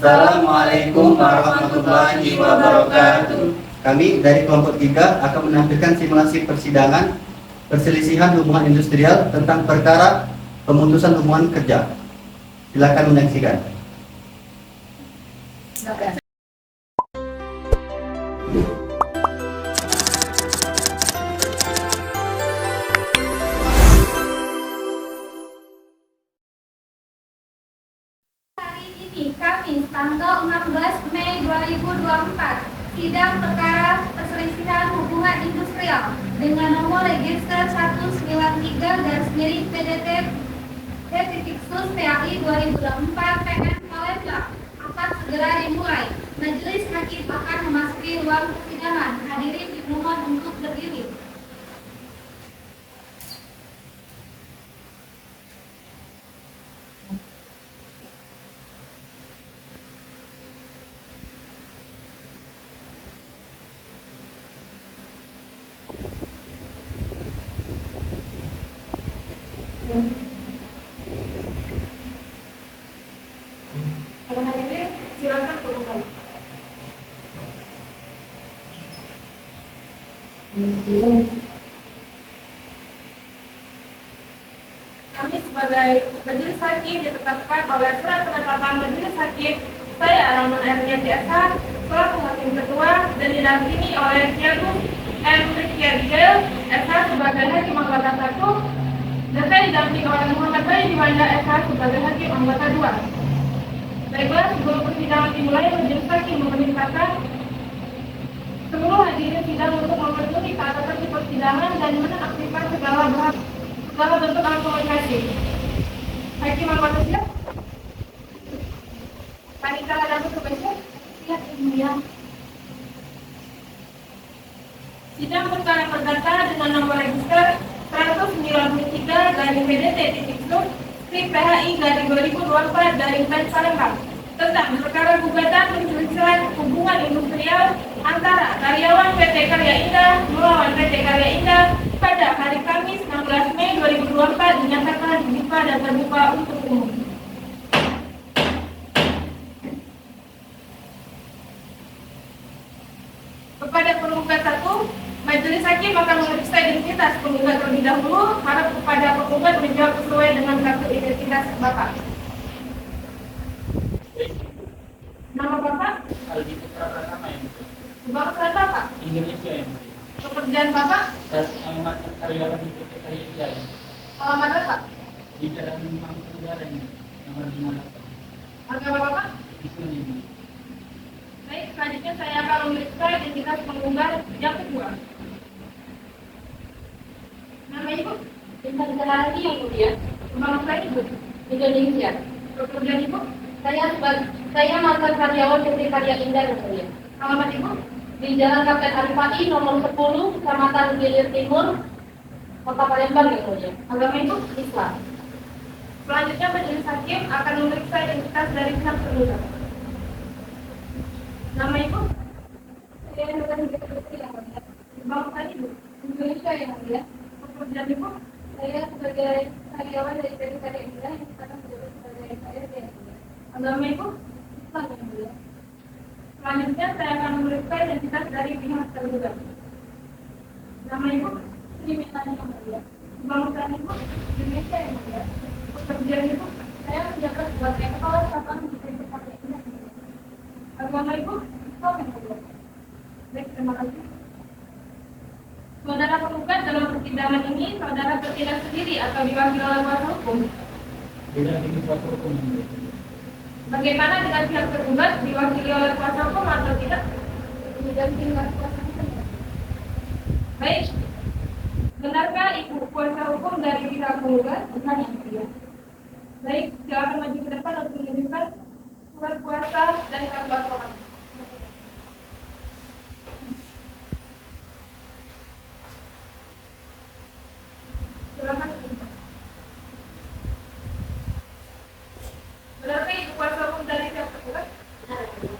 Assalamualaikum warahmatullahi wabarakatuh. Kami dari kelompok 3 akan menampilkan simulasi persidangan perselisihan hubungan industrial tentang perkara pemutusan hubungan kerja. Silakan menyaksikan. Kamis tanggal 16 Mei 2024, sidang perkara perselisihan hubungan industrial dengan nomor register 193-PDT-Sus PAI 2024 PM Palembang akan segera dimulai. Majelis Hakim akan memasuki ruang persidangan. Hadirin dimohon untuk berdiri. Kalau hadirin silakan berbuka. Kami sebagai majelis hakim ditetapkan oleh surat penetapan majelis hakim saya Rahman Ernia Jasa selaku hakim ketua dan didampingi oleh Kiagung M. Rikiyadil SH sebagai hakim anggota 1 dan saya didampingi oleh Muhammad Bayi Diwajah SH sebagai hakim anggota 2. Baiklah, sebelum persidangan dimulai, majelis hakim memerintahkan seluruh hadirin sidang untuk memenuhi keatasan di persidangan dan menonaktifkan segala bentuk alat komunikasi. Hakim anggota siap? Panitra Hadapu Kebaca? Siap, Mulia. Sidang perkara perdata dengan nomor register 193-PDT-Sus PHI-2024 Palembang tentang perkara gugatan perselisihan hubungan industrial antara karyawan PT Karya Indah melawan PT Karya Indah pada hari Kamis 16 Mei 2024 dinyatakan dibuka dan terbuka untuk umum. Kepada penggugat 1, Majelis Hakim akan memeriksa identitas penggugat terlebih dahulu. Harap kepada penggugat menjawab sesuai dengan kartu identitas Bapak. Nama Bapak? Aldi Putra Pratama yang Bapak Bapak? Indonesia yang Pekerjaan Bapak? alamat karyawan di PT Karya Indah Alamat Bapak? di Jalan Mangkunegaran nomor 58. Agama Bapak? Islam ini. Baik, selanjutnya saya akan memeriksa identitas penggugat yang kedua. Nama Ibu? Bintang Jalani yang mulia, Bangsa Ibu? Indonesia. Pekerjaan Ibu? Saya mantan karyawan PT Karya Indah yang mulia. Alamat Ibu? Di Jalan Kapten Arifati nomor 10, Kecamatan Gilir Timur, Kota Palembang yang mulia. Agama Ibu? Islam. Selanjutnya majelis hakim akan memeriksa identitas dari pihak tergugat. Nama Ibu? Saya mantan Putri yang mulia, Bangsa Ibu? Indonesia yang mulia. Pekerjaan Ibu? Saya sebagai karyawan dari PT Karya Indah yang sekarang menjabat sebagai KRD yang mulia. Agama Ibu? Islam yang mulia. Selanjutnya saya akan memeriksa identitas dari pihak tergugat. Nama Ibu? Sri Melani yang mulia, Bangsa Ibu? Indonesia yang mulia. Pekerjaan Ibu? Saya menjabat sebagai kepala cabang di PT Karya Indah yang mulia. Agama Ibu? Islam yang mulia. Baik, terima kasih. Saudara penggugat dalam persidangan ini, saudara bertindak sendiri atau diwakili oleh kuasa hukum? Tidak ini suatu hukum. Bagaimana dengan pihak tergugat diwakili oleh kuasa hukum atau tidak? Didampingi oleh kuasa hukum. Baik. Benarkah Ibu kuasa hukum dari pihak penggugat? Benar yang mulia. Baik, silakan maju ke depan untuk menunjukkan surat kuasa dan kartu advokat. Silakan. Benarkah Ibu kuasa hukum dari pihak tergugat? Benar yang mulia.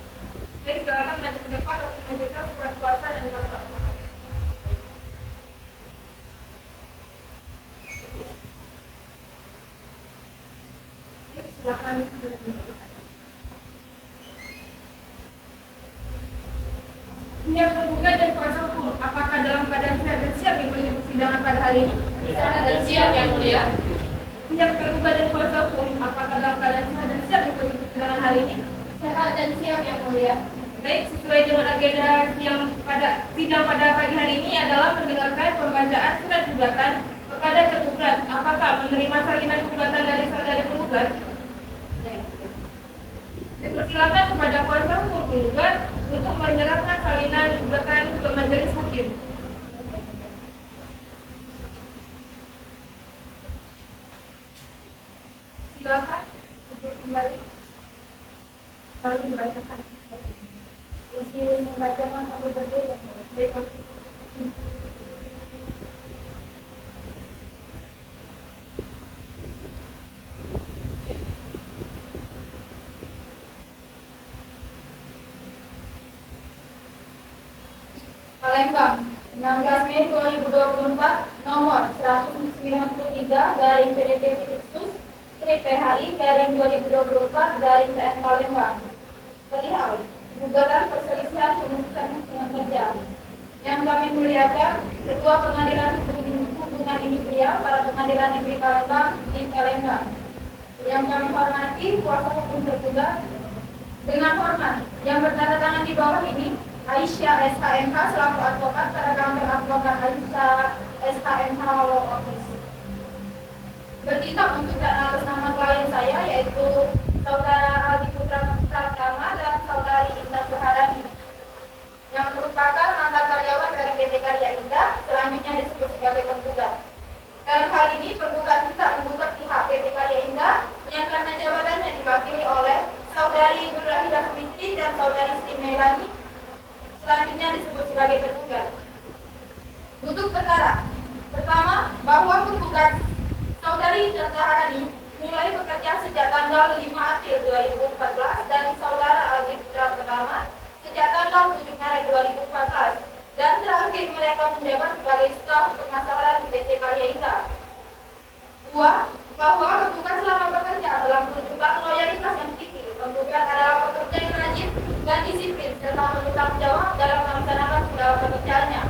Baik, silakan maju ke depan untuk menunjukkan surat kuasa dan kartu advokat. Silakan. Pihak tergugat dan kuasa hukum, apakah dalam keadaan sehat dan siap mengikuti persidangan pada hari ini? Sehat dan siap yang mulia. Pihak tergugat dan kuasa hukum, apakah dalam keadaan sehat dan siap mengikuti persidangan hari ini? Sehat dan siap yang mulia. Baik, sesuai dengan agenda yang pada sidang pada pagi hari ini adalah mendengarkan pembacaan surat gugatan kepada tergugat. Apakah menerima salinan gugatan dari saudari penggugat? Dipersilakan kepada kuasa hukum penggugat untuk menyerahkan salinan gugatan ke majelis hakim. Silakan untuk kembali. Lalu dibacakan. Isi membacakan sampai berbeda. Baik. Palembang, 16 Mei 2024, nomor 193 garing PDT Khusus PHI garing 2024 garing PN Palembang. Perihal gugatan perselisihan pemutusan hubungan kerja. Yang kami muliakan, Ketua Pengadilan Hubungan Industrial pada Pengadilan Negeri Palembang di Palembang. Yang kami hormati kuasa hukum tergugat. Dengan hormat yang bertanda tangan di bawah ini, Aisyah SHMH selaku advokat pada kantor advokat Aisyah SHMH Law Office. Bertindak untuk dan atas nama klien saya yaitu Saudara Aldi Putra Pratama dan Saudari Indah Suharani yang merupakan mantan karyawan dari PT Karya Indah, selanjutnya disebut sebagai penggugat. Dalam hal ini penggugat tidak menggugat pihak PT Karya Indah yang karena jabatannya diwakili oleh Saudari Nurahida Fitri dan Saudari Sri Melani, selanjutnya disebut sebagai penggugat. Duduk perkara. Pertama, bahwa penggugat Saudari Indah mulai bekerja sejak tanggal 5 April 2014 dan Saudara Aldi Putra Pertama sejak tanggal 7 Maret 2014 dan terakhir mereka menjabat sebagai staf pemasaran PT Karya Indah. 2. Bahwa penggugat selama bekerja dalam menunjukkan loyalitas yang tinggi. Penggugat adalah pekerja yang rajin dan disiplin serta bertanggung jawab dalam melaksanakan segala pekerjaannya.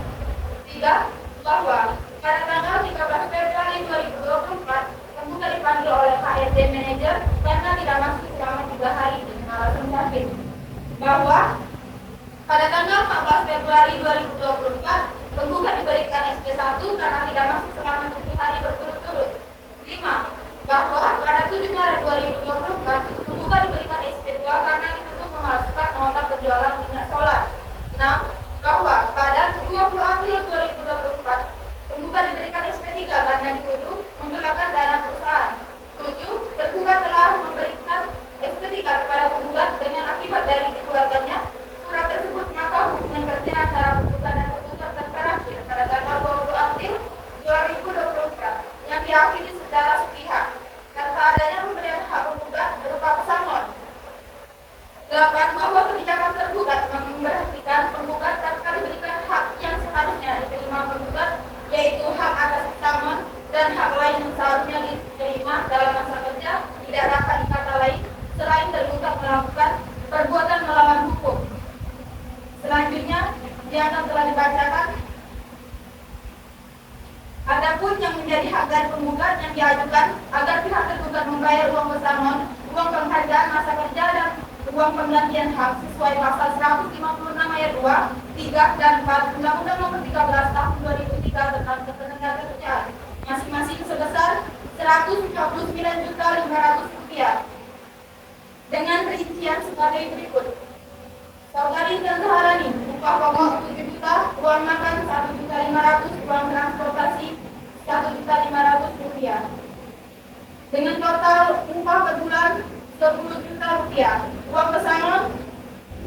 3. Bahwa pada tanggal 13 Februari 2024 penggugat dipanggil oleh HRD Manager karena tidak masuk selama 3 hari dengan alasan sakit. Bahwa pada tanggal 14 Februari 2024 penggugat diberikan SP1 karena tidak masuk selama 7 hari berturut-turut. 5. Bahwa pada 7 Maret 2024 penggugat diberikan SP2 karena dituduh memalsukan nota penjualan minyak solar. 6. Bahwa pada 20 April 2024 penggugat diberikan SP3 karena dituduh menggunakan dana perusahaan. 7. Tergugat telah memberikan SP3 kepada penggugat dengan akibat dari dikeluarkannya surat tersebut, maka hubungan kerja antara penggugat dan penggugat terakhir pada tanggal 20 April 2024 yang diakhiri secara sepihak serta adanya pemberian hak penggugat berupa pesangon. 8. Bahwa kebijakan tergugat memberhentikan penggugat tanpa diberikan hak yang seharusnya diterima penggugat, yaitu hak atas pesangon dan hak lain yang seharusnya diterima dalam masa kerja tidak dapat dikata lain selain tergugat melakukan perbuatan melawan hukum. Selanjutnya, yang telah dibacakan, adapun yang menjadi hak dari penggugat yang diajukan agar pihak tergugat membayar uang pesangon, uang penghargaan masa kerja dan uang penggantian hak sesuai pasal 156 ayat 2, 3 dan 4 Undang-Undang Nomor 13 Tahun 2003 tentang Ketenagakerjaan, masing-masing sebesar Rp149.500 dengan rincian sebagai berikut. Saudari Indah Suharani, upah pokok 7 juta, uang makan 1.500.000, uang transportasi 1.500.000. Dengan total upah per bulan 10 juta rupiah. Uang pesangon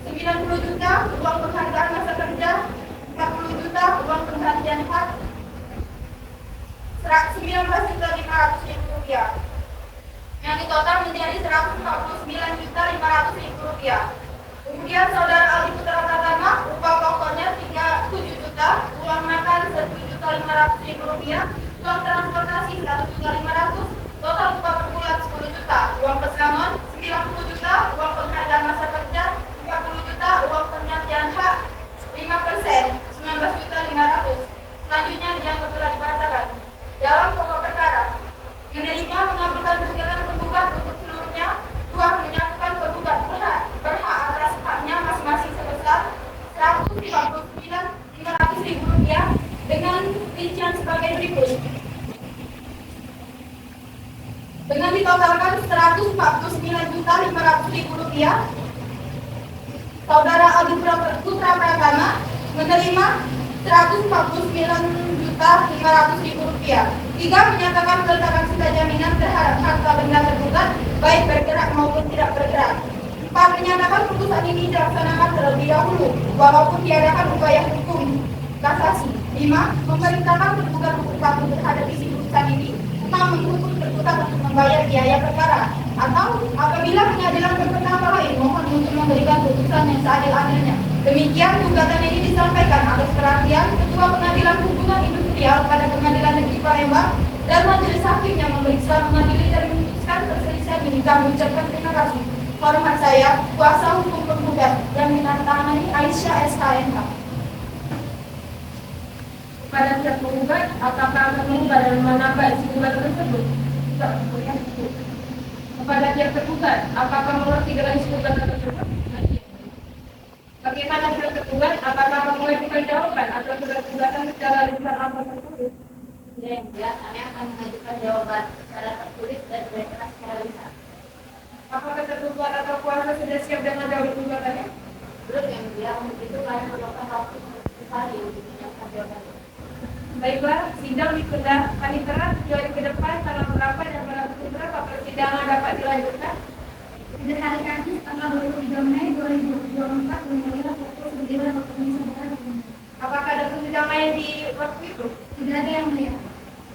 90 juta, uang penghargaan masa kerja 40 juta, uang penggantian hak 19.500.000 rupiah. Yang di total menjadi 149.500.000 rupiah. Kemudian Saudara Aldi Putra Pratama, upah pokoknya 7 juta, uang makan 1.500.000 rupiah, uang transportasi 1.500.000, total upah per bulan 10 juta, uang pesangon 90 juta, uang penghargaan masa kerja 40 juta, uang penggantian hak 50 rupiah. Saudara Adi Putra Pratama menerima 149.500.000 rupiah. 3. Menyatakan peletakan sita jaminan terhadap harta benda tergugat baik bergerak maupun tidak bergerak. 4. Menyatakan putusan ini dilaksanakan terlebih dahulu walaupun diadakan upaya hukum kasasi. 5. Memerintahkan tergugat untuk patuh terhadap isi putusan ini. 6. Menghukum tergugat untuk membayar biaya perkara, atau apabila pengadilan berpendapat lain mohon untuk memberikan putusan yang seadil-adilnya. Demikian gugatan ini disampaikan atas perhatian Ketua Pengadilan Hubungan Industrial pada Pengadilan Negeri Palembang dan Majelis Hakim yang memeriksa, mengadili dan memutuskan perselisihan ini. Kami ucapkan terima kasih. Hormat saya, kuasa hukum penggugat yang ditandatangani Aisyah SKMH. Kepada pihak penggugat, apakah akan mengubah dan menambah isi gugatan tersebut? Kepada pihak tergugat, apakah mengerti dengan isi gugatan tersebut? Bagaimana pihak tergugat, apakah mengajukan jawaban atas surat gugatan secara lisan atau tertulis? Yang jelas, kami akan mengajukan jawaban secara tertulis dan berkeras secara lisan. Apakah tergugat atau kuasa sudah siap dengan jawaban gugatannya? Belum, yang mulia, untuk itu kami memerlukan waktu sekali untuk menyiapkan jawabannya. Baiklah, sidang ditunda kali terat 2 hari ke depan tanggal berapa dan pada pukul berapa persidangan dapat dilanjutkan? Pada hari Kamis tanggal 23 Mei 2024 dimulai pukul 9 waktu Indonesia Barat. Apakah ada persidangan lain di waktu itu? Tidak ada yang mulia.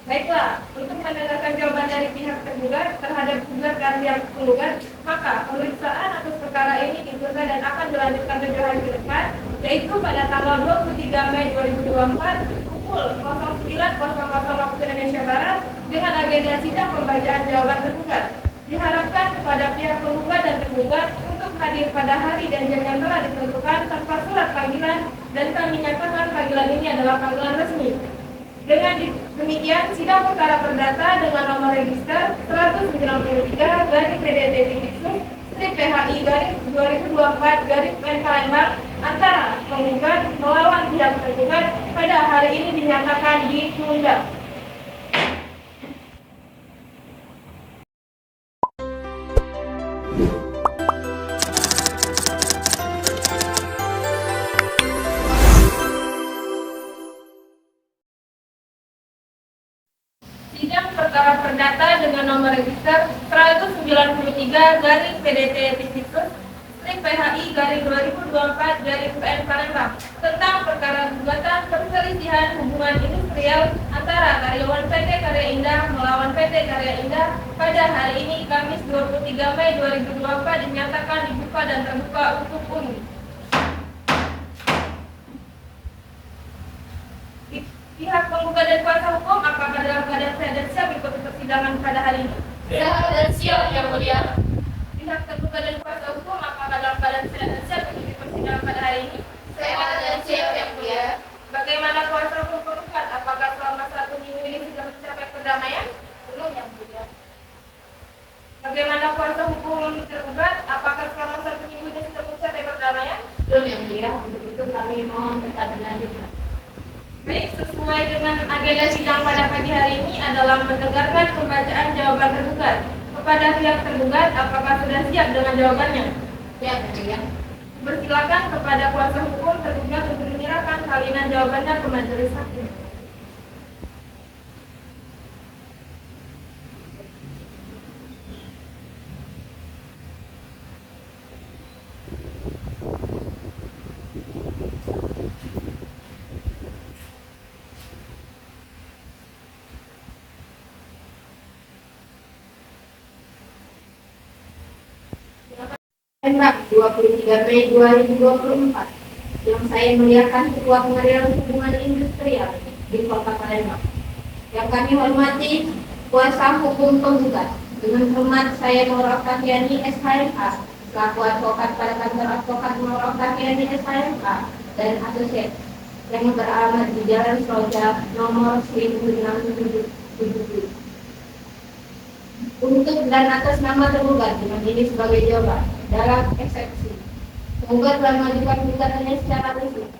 Baiklah, untuk mendengarkan jawaban dari pihak tergugat terhadap gugatan yang penggugat, maka pemeriksaan atas perkara ini ditunda dan akan dilanjutkan 7 hari ke depan, yaitu pada tanggal 23 Mei 2024 pukul 09.00 waktu Indonesia Barat dengan agenda sidang pembacaan jawaban tergugat. Diharapkan kepada pihak penggugat dan tergugat untuk hadir pada hari dan jam yang telah ditentukan tanpa surat panggilan, dan kami nyatakan panggilan ini adalah panggilan resmi. Dengan demikian, sidang perkara perdata dengan nomor register 193/PDT/PHI/2024/PN Palembang antara penggugat melawan pihak tergugat pada hari ini dinyatakan ditunda. Sidang perkara perdata dengan nomor register 193/PDT/PHI/2024/PN Palembang tentang perkara gugatan perselisihan hubungan industrial antara karyawan PT Karya Indah melawan PT Karya Indah pada hari ini Kamis 23 Mei 2024 dinyatakan dibuka dan terbuka untuk umum. Pihak penggugat dan kuasa hukum apakah dalam keadaan sehat dan siap mengikuti persidangan pada hari ini? Sehat dan siap, yang mulia. Pihak tergugat dan kuasa hukum apakah dalam keadaan sehat dan siap mengikuti persidangan pada hari ini? Sehat dan siap, yang mulia. Bagaimana kuasa hukum penggugat? Apakah selama 1 minggu ini sudah mencapai perdamaian? Belum, yang mulia. Bagaimana kuasa hukum tergugat? Apakah selama 1 minggu ini sudah mencapai perdamaian? Belum, yang mulia. Untuk itu kami mohon tetap dilanjutkan. Baik, sesuai dengan agenda sidang pada pagi hari ini adalah mendengarkan pembacaan jawaban tergugat. Kepada pihak tergugat, apakah sudah siap dengan jawabannya? Siap, yang mulia. Bersilakan kepada kuasa hukum tergugat untuk menyerahkan salinan jawabannya ke majelis hakim. Palembang 23 Mei 2024 yang saya muliakan Ketua Pengadilan Hubungan Industrial di Kota Palembang. Yang kami hormati kuasa hukum penggugat. Dengan hormat saya Nur Aftahiani SHMA selaku advokat pada kantor advokat Nur Aftahiani SHMA dan asosiat yang beralamat di Jalan Soja nomor 1670. Untuk dan atas nama tergugat dengan ini sebagai jawaban dalam eksepsi. Penggugat telah mengajukan gugatannya secara lisan.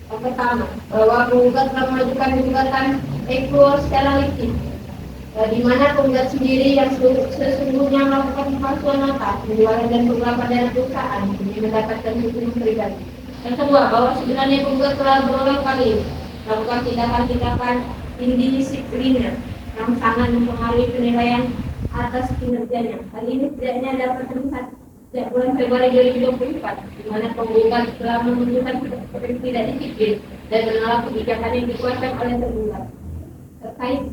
Yang pertama, bahwa penggugat telah mengajukan gugatan equal secara lisan. di mana penggugat sendiri yang sesungguhnya melakukan pemalsuan nota, penjualan dan penggelapan dana perusahaan demi mendapatkan keuntungan pribadi. Yang kedua, bahwa sebenarnya penggugat telah berulang kali melakukan tindakan-tindakan indisipliner yang sangat mempengaruhi penilaian atas kinerjanya. Hal ini setidaknya dapat terlihat sejak bulan Februari 2024, di mana penggugat telah menunjukkan sikap tidak disiplin dan menolak kebijakan yang dikeluarkan oleh tergugat terkait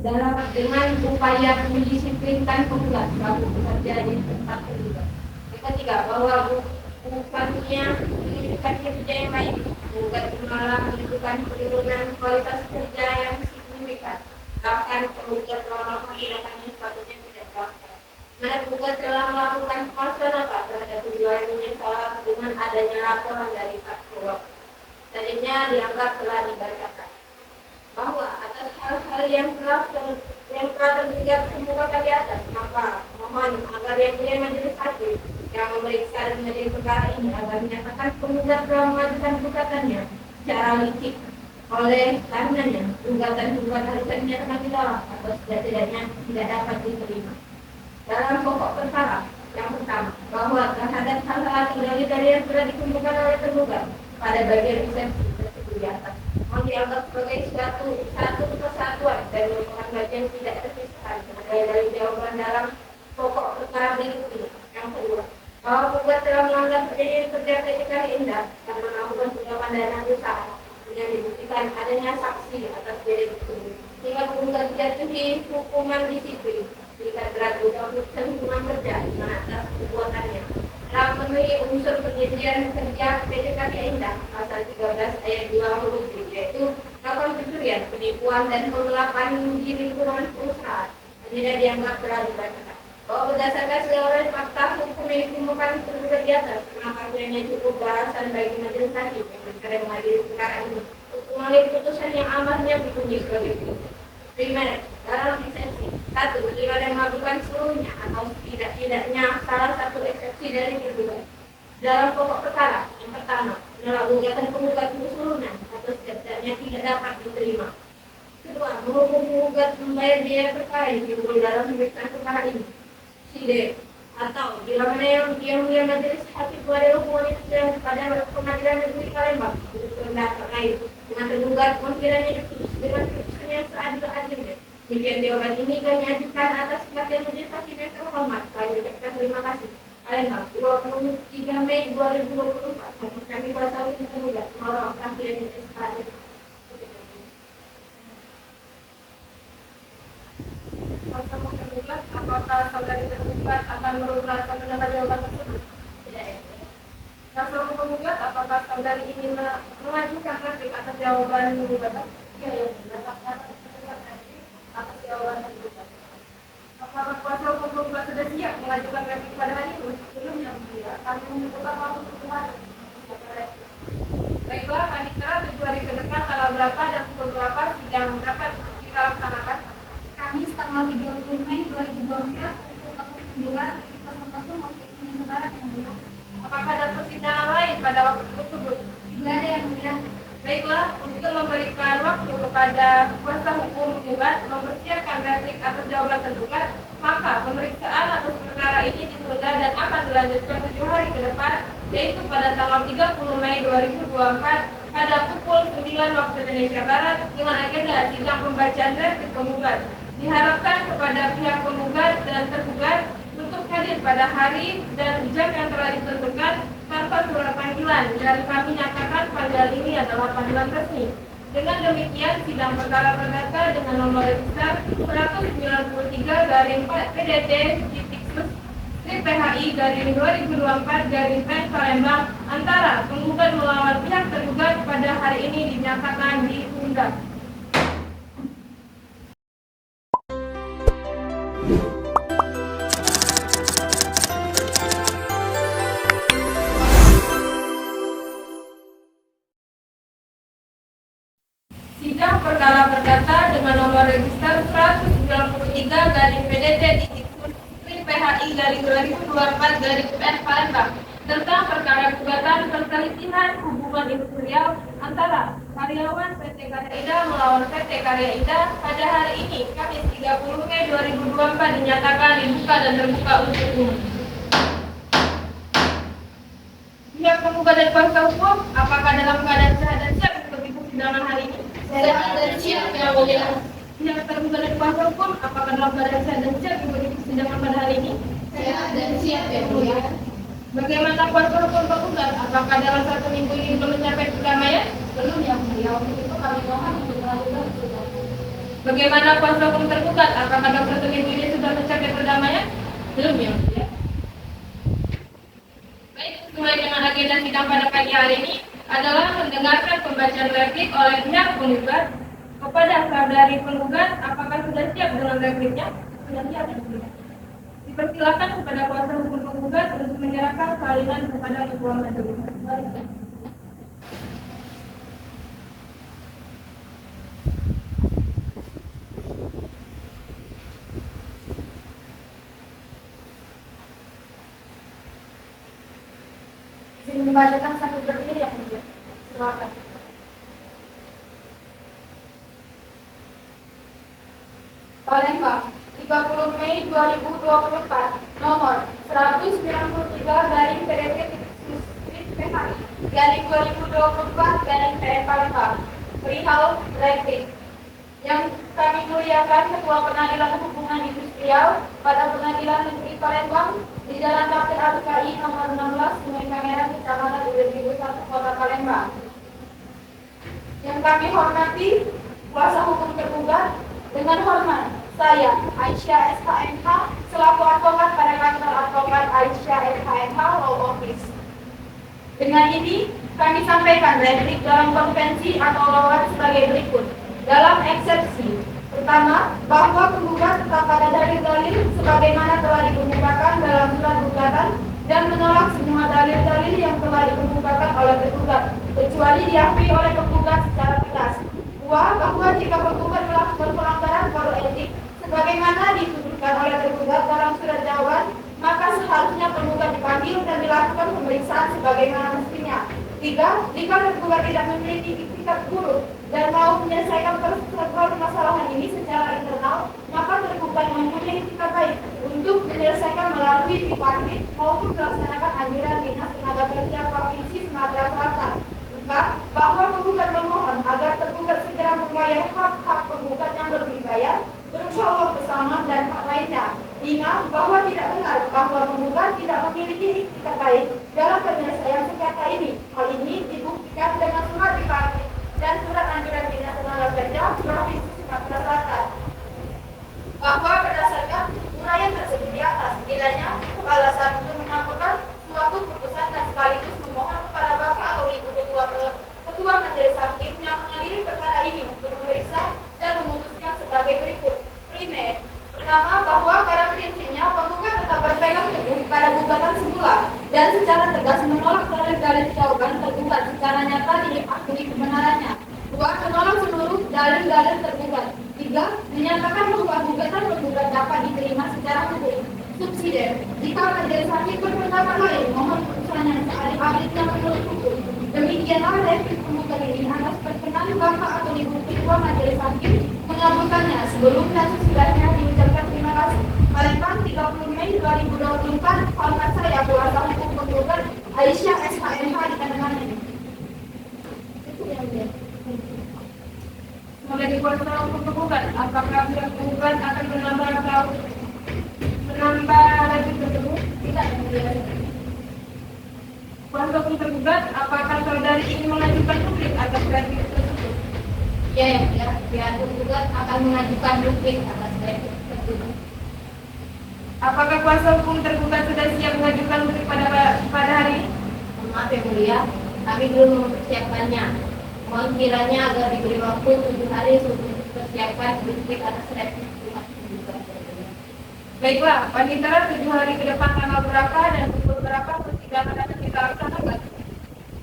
dengan upaya mendisiplinkan penggugat selaku bekerja di tempat tergugat. Yang ketiga, bahwa bukannya menunjukkan kinerja yang baik, penggugat malah menunjukkan penurunan kualitas kerja yang signifikan. Bahkan penggugat telah melakukan tindakan yang sepatutnya tidak dilakukan. Mana penggugat telah melakukan pemalsuan nota terhadap penjualan minyak salah dengan adanya laporan dari Pak Bulog. Tadinya dianggap telah dibacakan bahwa atas hal-hal yang telah terlihat kemukakan di atas, maka mohon agar yang mulia majelis hakim yang memeriksa dan menjadi perkara ini agar menyatakan penggugat telah mengajukan gugatannya secara licik oleh karenanya gugatan harusnya dinyatakan ditolak atau setidak-tidaknya tidak dapat diterima. Dalam pokok perkara yang pertama, bahwa terhadap hal-hal dari yang sudah dikumpulkan oleh tergugat pada bagian eksepsi tersebut di atas dianggap sebagai satu kesatuan dan merupakan bagian tidak terpisahkan dari jawaban dalam pokok perkara berikut ini. Yang kedua, bahwa penggugat telah melanggar perjanjian kerja ketika indah karena melakukan penjualan dana usaha dengan dibuktikan adanya saksi atas diri tersebut, sehingga penggugat dijatuhi hukuman disiplin jika berat dan hukuman kerja atas perbuatannya telah memenuhi unsur perjanjian kerja PJKT Indah pasal 13 ayat 2 huruf D, yaitu melakukan pencurian, penipuan dan penggelapan di lingkungan perusahaan tidak dianggap telah dibacakan. Bahwa berdasarkan segala fakta hukum yang ditemukan tergugat di atas, maka kiranya cukup bahasan bagi majelis hakim yang berkara mengadili perkara ini untuk mengambil putusan yang amarnya diuji sebagai berikut. Primer, dalam eksepsi 1, terlibat yang melakukan seluruhnya atau tidak-tidaknya salah satu eksepsi dari tergugat. Dalam pokok perkara yang pertama, menolak gugatan penggugat seluruhnya atau tidak-tidaknya tidak dapat diterima. Kedua, menghukum penggugat membayar biaya perkara yang timbul dalam pemeriksaan perkara ini. C.D. Atau bila mana yang mulia majelis hakim kepada hukuman itu sedang kepada pengadilan negeri Palembang untuk rendah terkait dengan tergugat mengkiranya diputus dengan keputusan yang seadil-adilnya. Demikian jawaban ini kami ajukan atas perhatian majelis hakim yang terhormat. Kami ucapkan terima kasih. Palembang, 23 Mei 2024. Kami kuasa hukum tergugat menolong perhatian yang seadil. Bersama tergugat, apakah saudari tergugat akan merubah mendengar jawaban tersebut? Tidak ya. Bersama penggugat, apakah saudari ingin mengajukan replik atas jawaban gugatan? Ya, mendapatkan Atas jawaban tergugat. Apakah kuasa hukum penggugat sudah siap mengajukan replik pada hari ini? belum yang mulia. Kami membutuhkan waktu pertemuan. Baiklah, Panitera 7 hari ke depan tanggal berapa dan pukul berapa sidang dapat kita laksanakan? Kamis tanggal 30 Mei 2024 pukul 09.00 waktu Indonesia Barat yang mulia. Apakah ada persidangan lain pada waktu tersebut? Tidak ada yang mulia. Baiklah, untuk memberikan waktu kepada kuasa hukum penggugat mempersiapkan replik atas jawaban tergugat, maka pemeriksaan atas perkara ini ditunda dan akan dilanjutkan 7 hari ke depan, yaitu pada tanggal 30 Mei 2024 pada pukul 9 waktu Indonesia Barat dengan agenda sidang pembacaan replik penggugat. Diharapkan kepada pihak penggugat dan tergugat untuk hadir pada hari dan jam yang telah ditentukan tanpa surat panggilan, dan kami nyatakan panggilan ini adalah panggilan resmi. Dengan demikian, sidang perkara perdata dengan nomor register 193/4 PDT PHI garing 2024 garing Pen Palembang antara penggugat melawan pihak tergugat pada hari ini dinyatakan ditunda. Sidang perkara perdata dengan nomor register 193 garing PDT PHI garing 2024 garing PN Palembang tentang perkara gugatan perselisihan hubungan industrial antara karyawan PT Karya Indah melawan PT Karya Indah pada hari ini, Kamis 30 Mei 2024 dinyatakan dibuka dan terbuka untuk umum. Pihak penggugat dan kuasa hukum, apakah dalam keadaan sehat dan siap mengikuti persidangan hari ini? Sehat dan siap, Yang Mulia. Pihak tergugat dan kuasa hukum, apakah dalam keadaan sehat dan siap mengikuti persidangan pada hari ini? Sehat dan siap, Yang Mulia. Bagaimana kuasa hukum tergugat? Apakah dalam 1 minggu ini belum mencapai perdamaian? Belum, Yang Mulia. Untuk itu kami mohon untuk melakukan persidangan. Bagaimana kuasa hukum tergugat? Apakah dalam 1 minggu ini sudah mencapai perdamaian? Belum, ya. Baik, sesuai dengan agenda sidang pada pagi hari ini adalah mendengarkan pembacaan replik oleh pihak penggugat kepada saudari penggugat. Apakah sudah siap dengan repliknya? Sudah siap, ya. Dipersilakan kepada kuasa hukum penggugat untuk menyerahkan salinan kepada ketua majelis. Izin membacakan satu berdiri, Yang Mulia. Silakan. Palembang, 30 Mei 2024, nomor 193/PDP/PHI/2024 Palembang, perihal replik. Yang kami muliakan Ketua Pengadilan Hubungan Industrial pada Pengadilan Negeri Palembang di Jalan Kapten APKI nomor 16 Sungai Kamera, Kecamatan Duren 1, Kota Palembang. Yang kami hormati kuasa hukum tergugat, dengan hormat saya Aisyah SHMH selaku advokat pada kantor advokat Aisyah SHMH Law Office. Dengan ini kami sampaikan replik dalam konvensi atau lawan sebagai berikut. Dalam eksepsi pertama, bahwa penggugat tetap pada dalil-dalil sebagaimana telah dikemukakan dalam surat gugatan dan menolak semua dalil-dalil yang telah dikemukakan oleh tergugat, kecuali diakui oleh penggugat secara tegas. Dua, bahwa jika penggugat melakukan pelanggaran kode etik sebagaimana dituduhkan oleh tergugat dalam surat jawaban, maka seharusnya penggugat dipanggil dan dilakukan pemeriksaan sebagaimana mestinya. Tiga, jika tergugat tidak memiliki itikat buruk dan mau menyelesaikan permasalahan ini secara internal, maka tergugat mempunyai itikat baik untuk menyelesaikan melalui tripartit maupun melaksanakan anjuran Dinas Tenaga Kerja Provinsi Sumatera Selatan. Empat, bahwa penggugat memohon agar tergugat segera membayar hak-hak penggugat yang belum dibayar berupa uang pesangon dan hak lainnya. Lima, bahwa tidak benar bahwa penggugat tidak memiliki itikat baik dalam penyelesaian sengketa ini. Hal ini dibuktikan dengan surat tripartit dan surat anjuran Dinas Tenaga Kerja Provinsi Sumatera Selatan. Bahwa berdasarkan uraian tersebut di atas, kiranya alasan untuk mengajukan suatu putusan dan sekaligus memohon kepada Bapak atau Ibu Ketua Majelis Hakim yang mengadili perkara ini untuk memeriksa dan memutuskan sebagai berikut. Primer, pertama, bahwa pada prinsipnya penggugat tetap berpegang teguh pada gugatan semula dan secara tegas menolak dalil-dalil jawaban tergugat secara nyata diakui kebenarannya. Dua, menolak seluruh dalil-dalil tergugat. Tiga, menyatakan bahwa gugatan penggugat dapat diterima secara hukum. Subsidiar, jika majelis hakim berpendapat lain, mohon putusannya sealih-alihnya menurut hukum. Demikianlah replik penggugat ini atas perkenan Bapak atau Ibu Ketua Majelis Hakim mengabulkannya. Sebelum dan sesudahnya diucapkan terima kasih. Palembang, 30 Mei 2024, hormat saya kuasa hukum penggugat Aisyah SHMH di tangan ini. Sebagai kuasa hukum penggugat, apakah pihak penggugat akan menambah replik tersebut? Tidak, Yang Mulia. Kuasa hukum tergugat, apakah saudari ingin mengajukan publik atas replik tersebut? Ya, Yang Mulia. Pihak penggugat akan mengajukan duplik atas replik tersebut. Apakah kuasa hukum tergugat sudah siap mengajukan publik pada hari ini? Maaf, Yang Mulia, kami belum mempersiapkannya. Mohon kiranya agar diberi waktu 7 hari untuk mempersiapkan duplik atas replik pihak penggugat. Baiklah, Panitera 7 hari ke depan tanggal berapa dan pukul berapa persidangan akan kita laksanakan?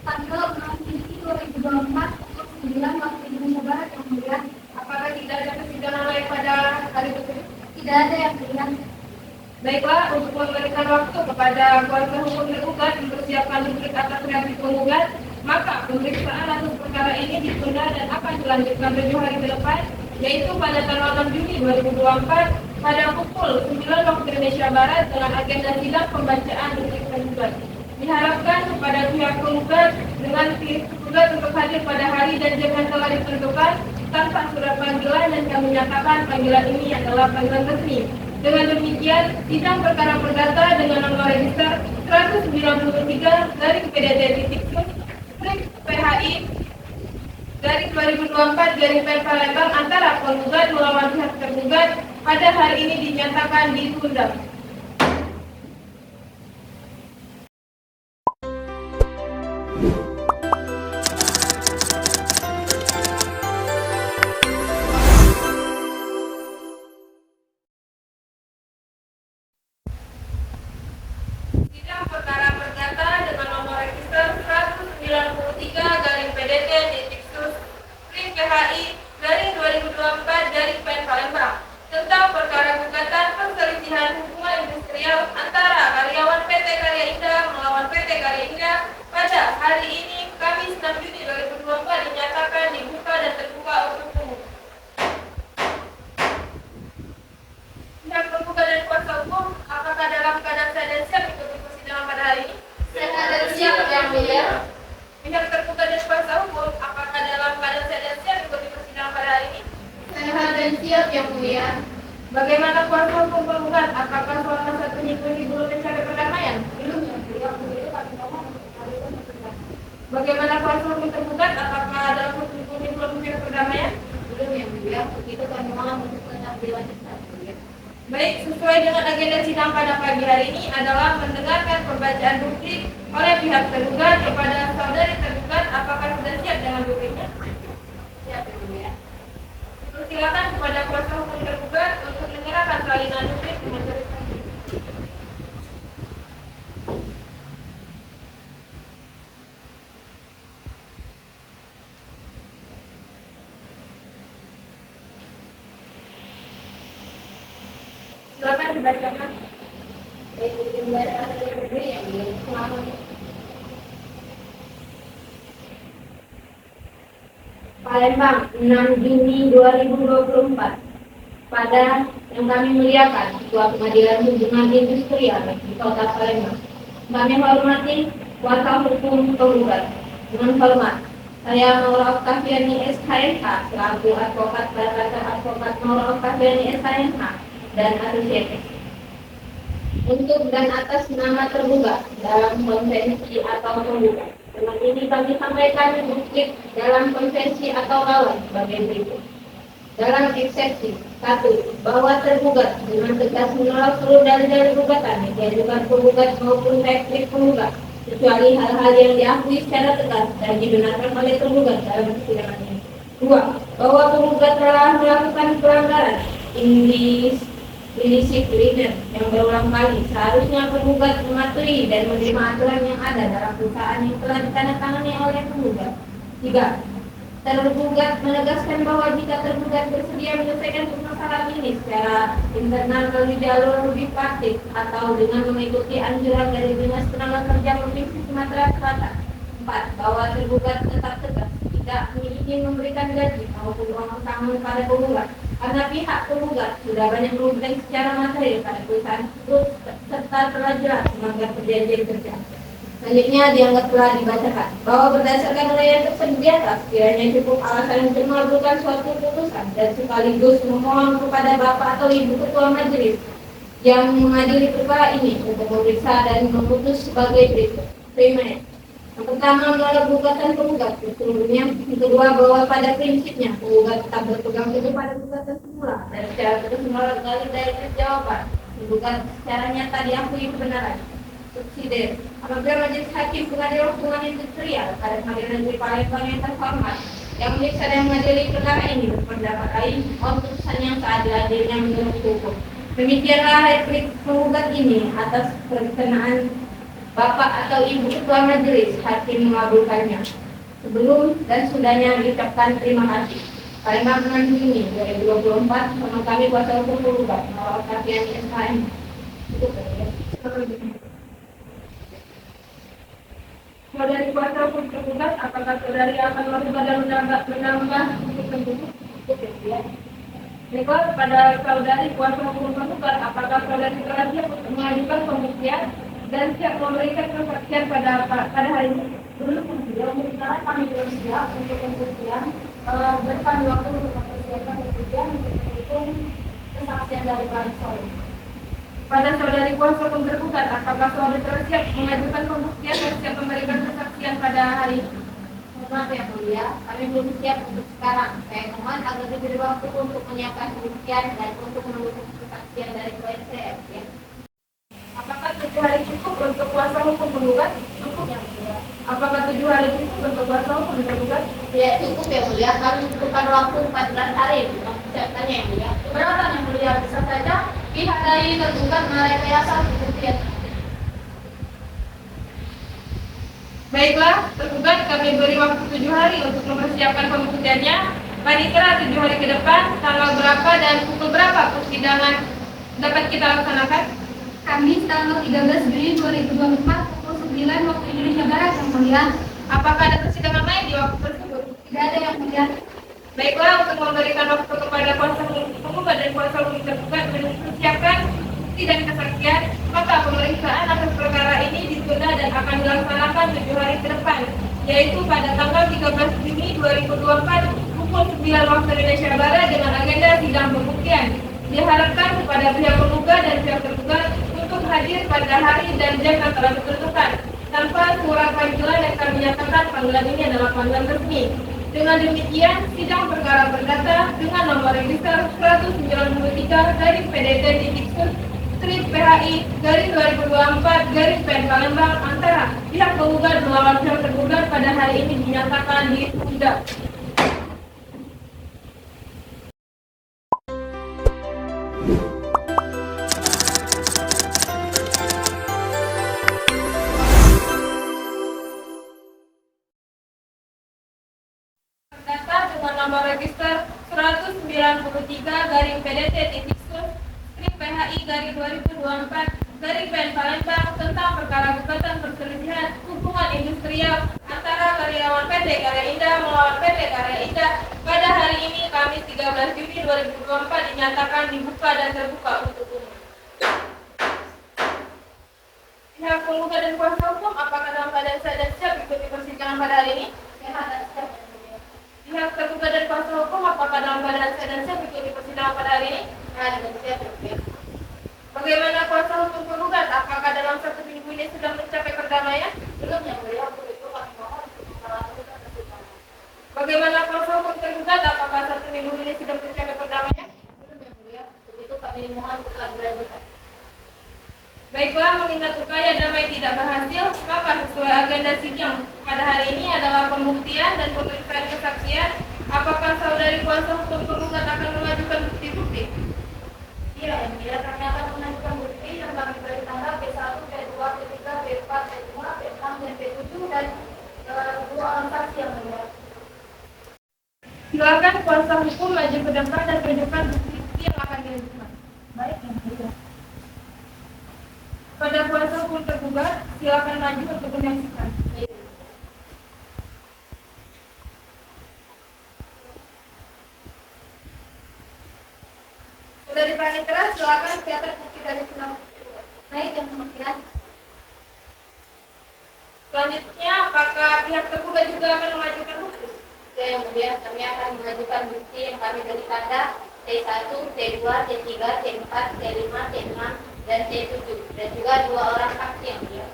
Tanggal 6 Juni 2024 pukul 9 waktu Indonesia Barat, Yang Mulia. Apakah tidak ada persidangan lain pada hari tersebut? Tidak ada, Yang Mulia. Baiklah, untuk memberikan waktu kepada kuasa hukum tergugat mempersiapkan duplik atas replik penggugat, Maka pemeriksaan atas perkara ini ditunda dan akan dilanjutkan 7 hari ke depan, yaitu pada tanggal 6 Juni 2024 pada pukul 9 waktu Indonesia Barat dengan agenda sidang pembacaan duplik tergugat. Diharapkan kepada pihak penggugat dengan penggugat untuk hadir pada hari dan jam yang telah ditentukan tanpa surat panggilan, dan kami menyatakan panggilan ini adalah panggilan resmi. Dengan demikian, sidang perkara perdata dengan nomor register 193 dari PDT-Sus PHI dari 2024 garing PN Palembang antara penggugat melawan pihak tergugat pada hari ini dinyatakan ditunda. Sidang perkara perdata dengan nomor register 193 garing PDT Sus PHI garing 2024 garing PN Palembang tentang perkara gugatan perselisihan hubungan industrial antara karyawan PT Karya Indah melawan PT Karya Indah pada hari ini Kamis 6 Juni 2024 dinyatakan dibuka dan terbuka untuk umum. Pihak tergugat dan kuasa hukum, apakah dalam keadaan sehat dan siap mengikuti persidangan pada hari ini? Sehat dan siap, Yang Mulia. Pihak tergugat dan kuasa hukum, apakah dalam keadaan sehat dan siap mengikuti persidangan pada hari ini? Sehat dan siap, Yang Mulia. Bagaimana kuasa hukum penggugat? Apakah selama 1 minggu ini belum mencari perdamaian? Belum, Yang Mulia. Begitu kami mohon. Bagaimana kuasa hukum tergugat? Apakah dalam 1 minggu ini belum mencari perdamaian? Belum, Yang Mulia. Begitu kami mohon untuk tetap dilanjutkan. Baik, sesuai dengan agenda sidang pada pagi hari ini adalah mendengarkan pembacaan duplik oleh pihak tergugat kepada saudari tergugat. Apakah sudah siap dengan dupliknya? Siap, Yang Mulia. Silakan kepada kuasa hukum tergugat untuk menyerahkan salinan duplik ke majelis hakim. Silakan dibacakan. Baik, pembahasan dari berdiri, Yang Mulia. Selamat. Palembang, 6 Juni 2024. Pada yang kami muliakan Ketua Pengadilan Hubungan Industrial di Kota Palembang, kami hormati kuasa hukum penggugat. Dengan hormat, saya Maura Oktaviani SHMH selaku advokat Barata Advokat Maura Oktaviani SHMH dan asosiates. Untuk dan atas nama tergugat dalam konvensi atau penggugat, dengan ini kami sampaikan bukti dalam konvensi atau lawan sebagai berikut. Dalam eksepsi 1, bahwa tergugat dengan tegas menolak seluruh dalil-dalil gugatan yang diajukan penggugat maupun replik penggugat, kecuali hal-hal yang diakui secara tegas dan dibenarkan oleh tergugat dalam persidangan ini. 2, bahwa penggugat telah melakukan pelanggaran indisipliner yang berulang kali. Seharusnya penggugat mematuhi dan menerima aturan yang ada dalam perusahaan yang telah ditandatangani oleh penggugat. 3, tergugat menegaskan bahwa jika tergugat bersedia menyelesaikan permasalahan ini secara internal melalui jalur lebih praktik atau dengan mengikuti anjuran dari Dinas Tenaga Kerja Provinsi Sumatera Selatan. 4, bahwa tergugat tetap tegas tidak ingin memberikan gaji maupun uang pesangon pada penggugat karena pihak penggugat sudah banyak merugikan secara materi pada perusahaan tersebut serta telah jelas melanggar perjanjian kerja. Selanjutnya dianggap telah dibacakan bahwa berdasarkan uraian tersebut di atas, kiranya cukup alasan untuk mengabulkan suatu putusan dan sekaligus memohon kepada Bapak atau Ibu Ketua Majelis yang mengadili perkara ini untuk memeriksa dan memutus sebagai berikut. Primer, yang pertama menolak gugatan penggugat sesungguhnya. Yang kedua, bahwa pada prinsipnya penggugat tetap berpegang teguh pada gugatan semula dan secara terus menolak dalil-dalil jawaban penggugat secara nyata diakui kebenaran. Subsidiar, apabila Majelis Hakim Pengadilan Hubungan Industrial pada Pengadilan Negeri Palembang yang terhormat yang memeriksa dan mengadili perkara ini berpendapat lain, mohon putusan yang seadil-adilnya menurut hukum. Demikianlah replik penggugat ini atas perkenaan Bapak atau Ibu Ketua Majelis Hakim mengabulkannya. Sebelum dan sudahnya diucapkan terima kasih. Palembang 6 Juni 2024, sama kami kuasa hukum penggugat Maura Oktaviani SHMH. Itu saja. Saudari kuasa hukum tergugat, apakah saudari akan melakukan dan menambah untuk tergugat? Baiklah, pada saudari kuasa hukum tergugat, apakah saudari telah siap untuk mengajukan pembuktian dan siap memberikan kesaksian pada hari ini? Belum ya, sekarang kami belum siap untuk pembuktian. Berpan waktu untuk mempersiapkan pembuktian untuk mendukung kesaksian dari Pansel. Pada saudari kuasa hukum tergugat, apakah saudari telah siap mengajukan pembuktian dan siap memberikan kesaksian pada hari ini? Maaf yang mulia, kami belum siap untuk sekarang. Saya mohon agar diberi waktu untuk menyiapkan pembuktian dan untuk mendukung kesaksian dari PNCF. Ya. Apakah 7 hari cukup untuk kuasa hukum penggugat? Cukup yang mulia. Apakah 7 hari cukup untuk kuasa hukum tergugat? Ya cukup yang mulia, kami membutuhkan waktu 14 hari untuk mempersiapkannya yang mulia. Keberatan yang mulia, bisa saja pihak dari tergugat merekayasa pembuktian. Baiklah, tergugat kami beri waktu 7 hari untuk mempersiapkan pembuktiannya. Panitera 7 hari ke depan, tanggal berapa dan pukul berapa persidangan dapat kita laksanakan? Kamis tanggal 13 Juni 2024 pukul 9 waktu Indonesia Barat yang mulia. Apakah ada persidangan lain di waktu tersebut? Tidak ada yang mulia. Baiklah, untuk memberikan waktu kepada kuasa hukum penggugat dan kuasa hukum tergugat mempersiapkan bukti dan kesaksian, maka pemeriksaan atas perkara ini ditunda dan akan dilaksanakan 7 hari ke depan, yaitu pada tanggal 13 Juni 2024 pukul 9 waktu Indonesia Barat dengan agenda sidang pembuktian. Diharapkan kepada pihak penggugat dan pihak tergugat untuk hadir pada hari dan jam yang telah ditentukan. Tanpa surat panggilan yang kami nyatakan panggilan ini adalah panggilan resmi. Dengan demikian, sidang perkara perdata dengan nomor register 193 dari PDT Titiksus Strip PHI garis 2024 garis PN Palembang antara pihak penggugat melawan pihak tergugat pada hari ini dinyatakan ditunda. Data dengan nomor register 193 garing PDT Titiksus Strip PHI garing 2024 garing PN Palembang tentang perkara gugatan perselisihan hubungan industrial antara karyawan PT Karya Indah melawan PT Karya Indah pada hari ini Kamis 13 Juni 2024 dinyatakan dibuka dan terbuka untuk umum. Pihak penggugat dan kuasa hukum apakah dalam keadaan sehat dan siap mengikuti persidangan pada hari ini? Sehat dan siap. Pihak tergugat dan kuasa hukum apakah dalam keadaan sehat dan siap mengikuti persidangan pada hari ini? Sehat dan siap. Bagaimana kuasa hukum penggugat? Apakah dalam 1 minggu ini sudah mencapai perdamaian? Belum yang mulia, untuk itu kami mohon untuk melakukan persidangan. Bagaimana kuasa hukum tergugat? Apakah 1 minggu ini sudah mencapai perdamaian? Belum yang mulia, untuk itu kami mohon untuk dilanjutkan. Baiklah, mengingat upaya damai tidak berhasil, maka sesuai agenda sidang pada hari ini adalah pembuktian dan pemeriksaan kesaksian. Apakah saudari kuasa hukum penggugat akan mengajukan bukti-bukti? Iya, yang mulia, kami akan mengajukan bukti yang kami beri tanggal B1, B2, B3, B4, B5, B6, dan B7 dan 2 orang saksi yang mulia. Silakan kuasa hukum maju ke depan dan tunjukkan bukti yang akan diajukan. Baik, yang mulia. Pada kuasa hukum tergugat, silakan maju untuk menyaksikan. Saudari Panitera, silakan catat bukti dari senam. Baik, yang mulia. Selanjutnya, apakah pihak tergugat juga akan mengajukan bukti? Ya, yang mulia, kami akan mengajukan bukti yang kami beri tanda T1, T2, T3, T4, T5, T6, dan T7 dan juga 2 orang saksi yang mulia.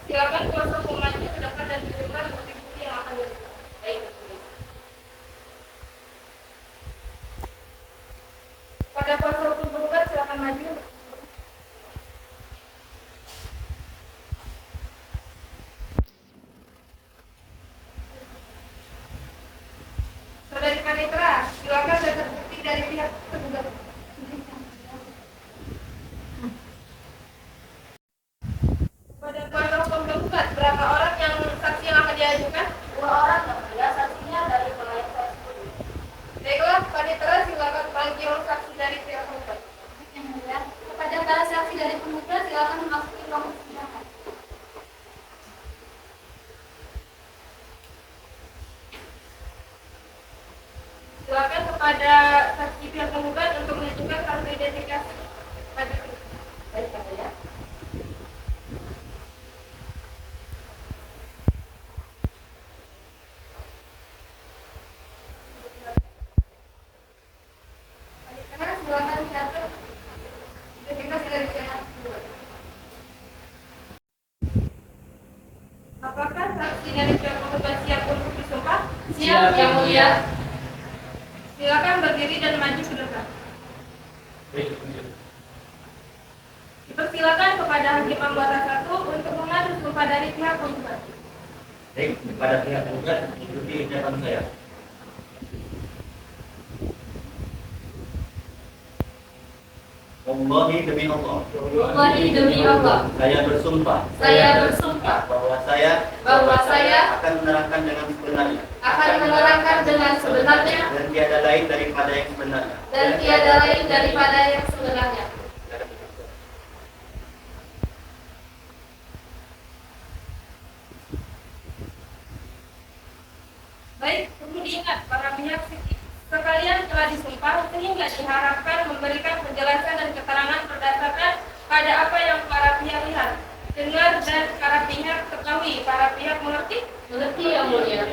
Silakan kuasa hukum maju ke depan dan tunjukkan bukti-bukti yang akan diajukan. Baik, yang mulia. Pada kuasa hukum tergugat, silakan maju. Saudari Panitera, silakan catat bukti dari pihak tergugat. Pada kuasa hukum tergugat, berapa orang yang saksi yang akan diajukan? 2 orang yang mulia, saksinya dari pelayan saya sendiri. Baiklah, Panitera silakan panggil saksi dari pihak tergugat. Yang mulia, kepada para saksi dari pemuda silakan memasuki ruang persidangan. kepada saksi pihak penggugat untuk menentukan kartu identifikasi. Baik, Pak ya. Sekarang silakan catat identifikasi dari pihak penggugat. Apakah saksi dari pihak penggugat siap untuk disumpah? Siap, Yang Mulia. Silakan berdiri dan maju ke depan. Baik, Yang Mulia. Dipersilakan kepada Hakim Anggota 1 untuk mengadu sumpah dari pihak penggugat. Baik, kepada pihak penggugat ikuti ucapan saya. Wallahi demi Allah. Wallahi demi Allah. Saya bersumpah Saya bersumpah bahwa saya akan menerangkan dengan sebenarnya akan menerangkan dengan sebenarnya dan tiada lain daripada yang sebenarnya. dan tiada lain daripada yang sebenarnya. Baik, perlu diingat para pihak sekalian telah disumpah sehingga diharapkan memberikan penjelasan dan keterangan berdasarkan pada apa yang para pihak lihat, dengar dan para pihak ketahui. Para pihak mengerti? Mengerti, Yang Mulia.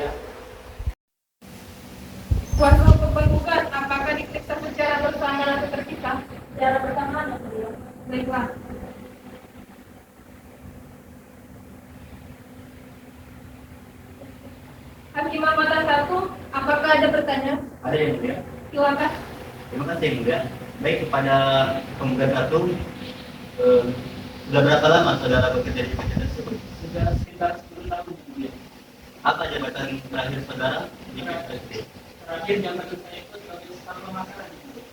Kuasa hukum penggugat apakah diperiksa secara bersamaan atau terpisah? Secara bersamaan, Yang Mulia. Baiklah. Hakim Anggota 1, apakah ada pertanyaan? Ada yang mulia? Silakan. Terima kasih yang mulia. Baik, kepada penggugat satu, sudah berapa lama saudara bekerja di PT tersebut? Sudah sekitar 10 tahun, Yang Mulia. Apa jabatan terakhir saudara di PT tersebut? Terakhir jabatan saya itu sebagai staf pemasaran, Yang Mulia.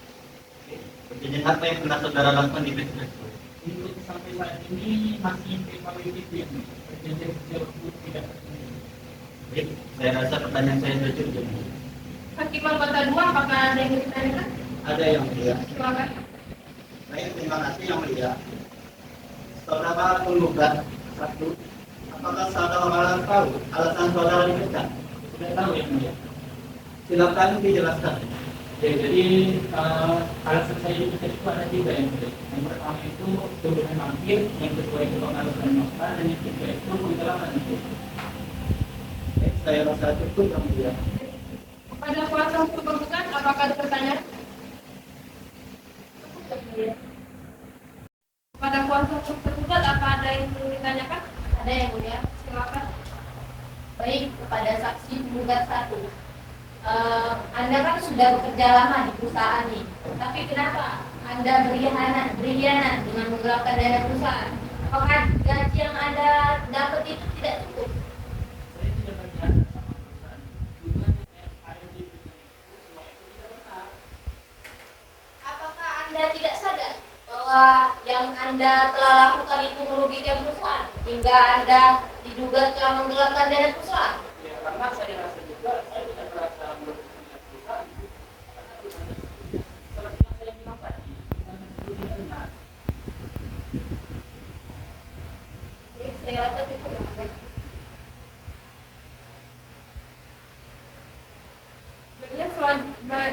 Pekerjaan apa yang pernah saudara lakukan di PT tersebut? Untuk sampai saat ini masih PKWT yang perjanjian kerja waktu tidak terpenuhi. Baik, saya rasa pertanyaan saya sudah cukup. Yang mulia. Hakim Anggota 2, apakah ada yang ditanyakan? Ada yang mulia. Silakan. Baik, terima kasih yang mulia. Saudara penggugat satu, apakah saudara tahu alasan saudara dipecat? Sudah tahu, Yang Mulia. Silakan dijelaskan. Ya, jadi alasan saya dipecat itu ada 3, Yang Mulia. Yang pertama itu tuduhan mangkir, yang kedua itu pengalaman nota, dan yang ketiga itu penggelapan itu. Baik, saya rasa cukup yang mulia. Kepada kuasa hukum penggugat, apakah ada pertanyaan? Kepada kuasa hukum penggugat, apa ada yang ingin ditanyakan? Ada, Yang Mulia. Silakan. Baik, kepada saksi penggugat 1. Anda kan sudah bekerja lama di perusahaan ini, tapi kenapa Anda berkhianat dengan menggelapkan dana perusahaan? Apakah gaji yang Anda dapat itu tidak cukup? Saya tidak berjalan sama perusahaan. Tujuan yang ada di perusahaan itu semua itu tidak benar. Apakah Anda tidak sadar bahwa yang Anda telah lakukan itu merugikan perusahaan hingga Anda diduga telah menggelapkan dana perusahaan? Ya, karena saya rasa juga saya tidak merasa merugikan perusahaan. Karena seperti yang saya bilang tadi, bukan itu tidak benar. Jadi, saya rasa cukup.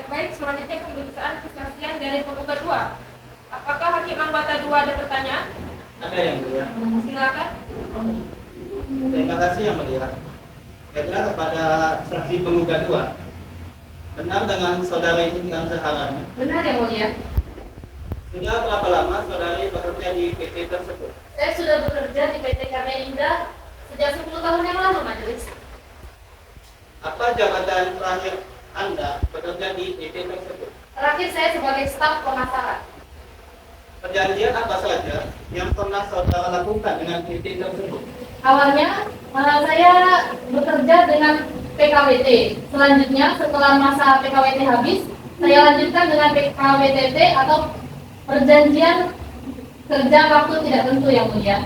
Baik, selanjutnya pemeriksaan kesaksian dari penggugat 2. Apakah Hakim Anggota 2 ada pertanyaan? Ada yang mulia. Silakan. Terima kasih yang mulia. Kira kepada saksi penggugat 2. Benar dengan saudara ini tinggal seharian. Benar, Yang Mulia. Sudah berapa lama saudari bekerja di PT tersebut? Saya sudah bekerja di PT Karya Indah sejak 10 tahun yang lalu, Majelis. Apa jabatan terakhir Anda bekerja di PT tersebut? Terakhir saya sebagai staf pemasaran. Perjanjian apa saja yang pernah saudara lakukan dengan PT tersebut? Awalnya saya bekerja dengan PKWT. Selanjutnya setelah masa PKWT habis, saya lanjutkan dengan PKWTT atau perjanjian kerja waktu tidak tentu, Yang Mulia.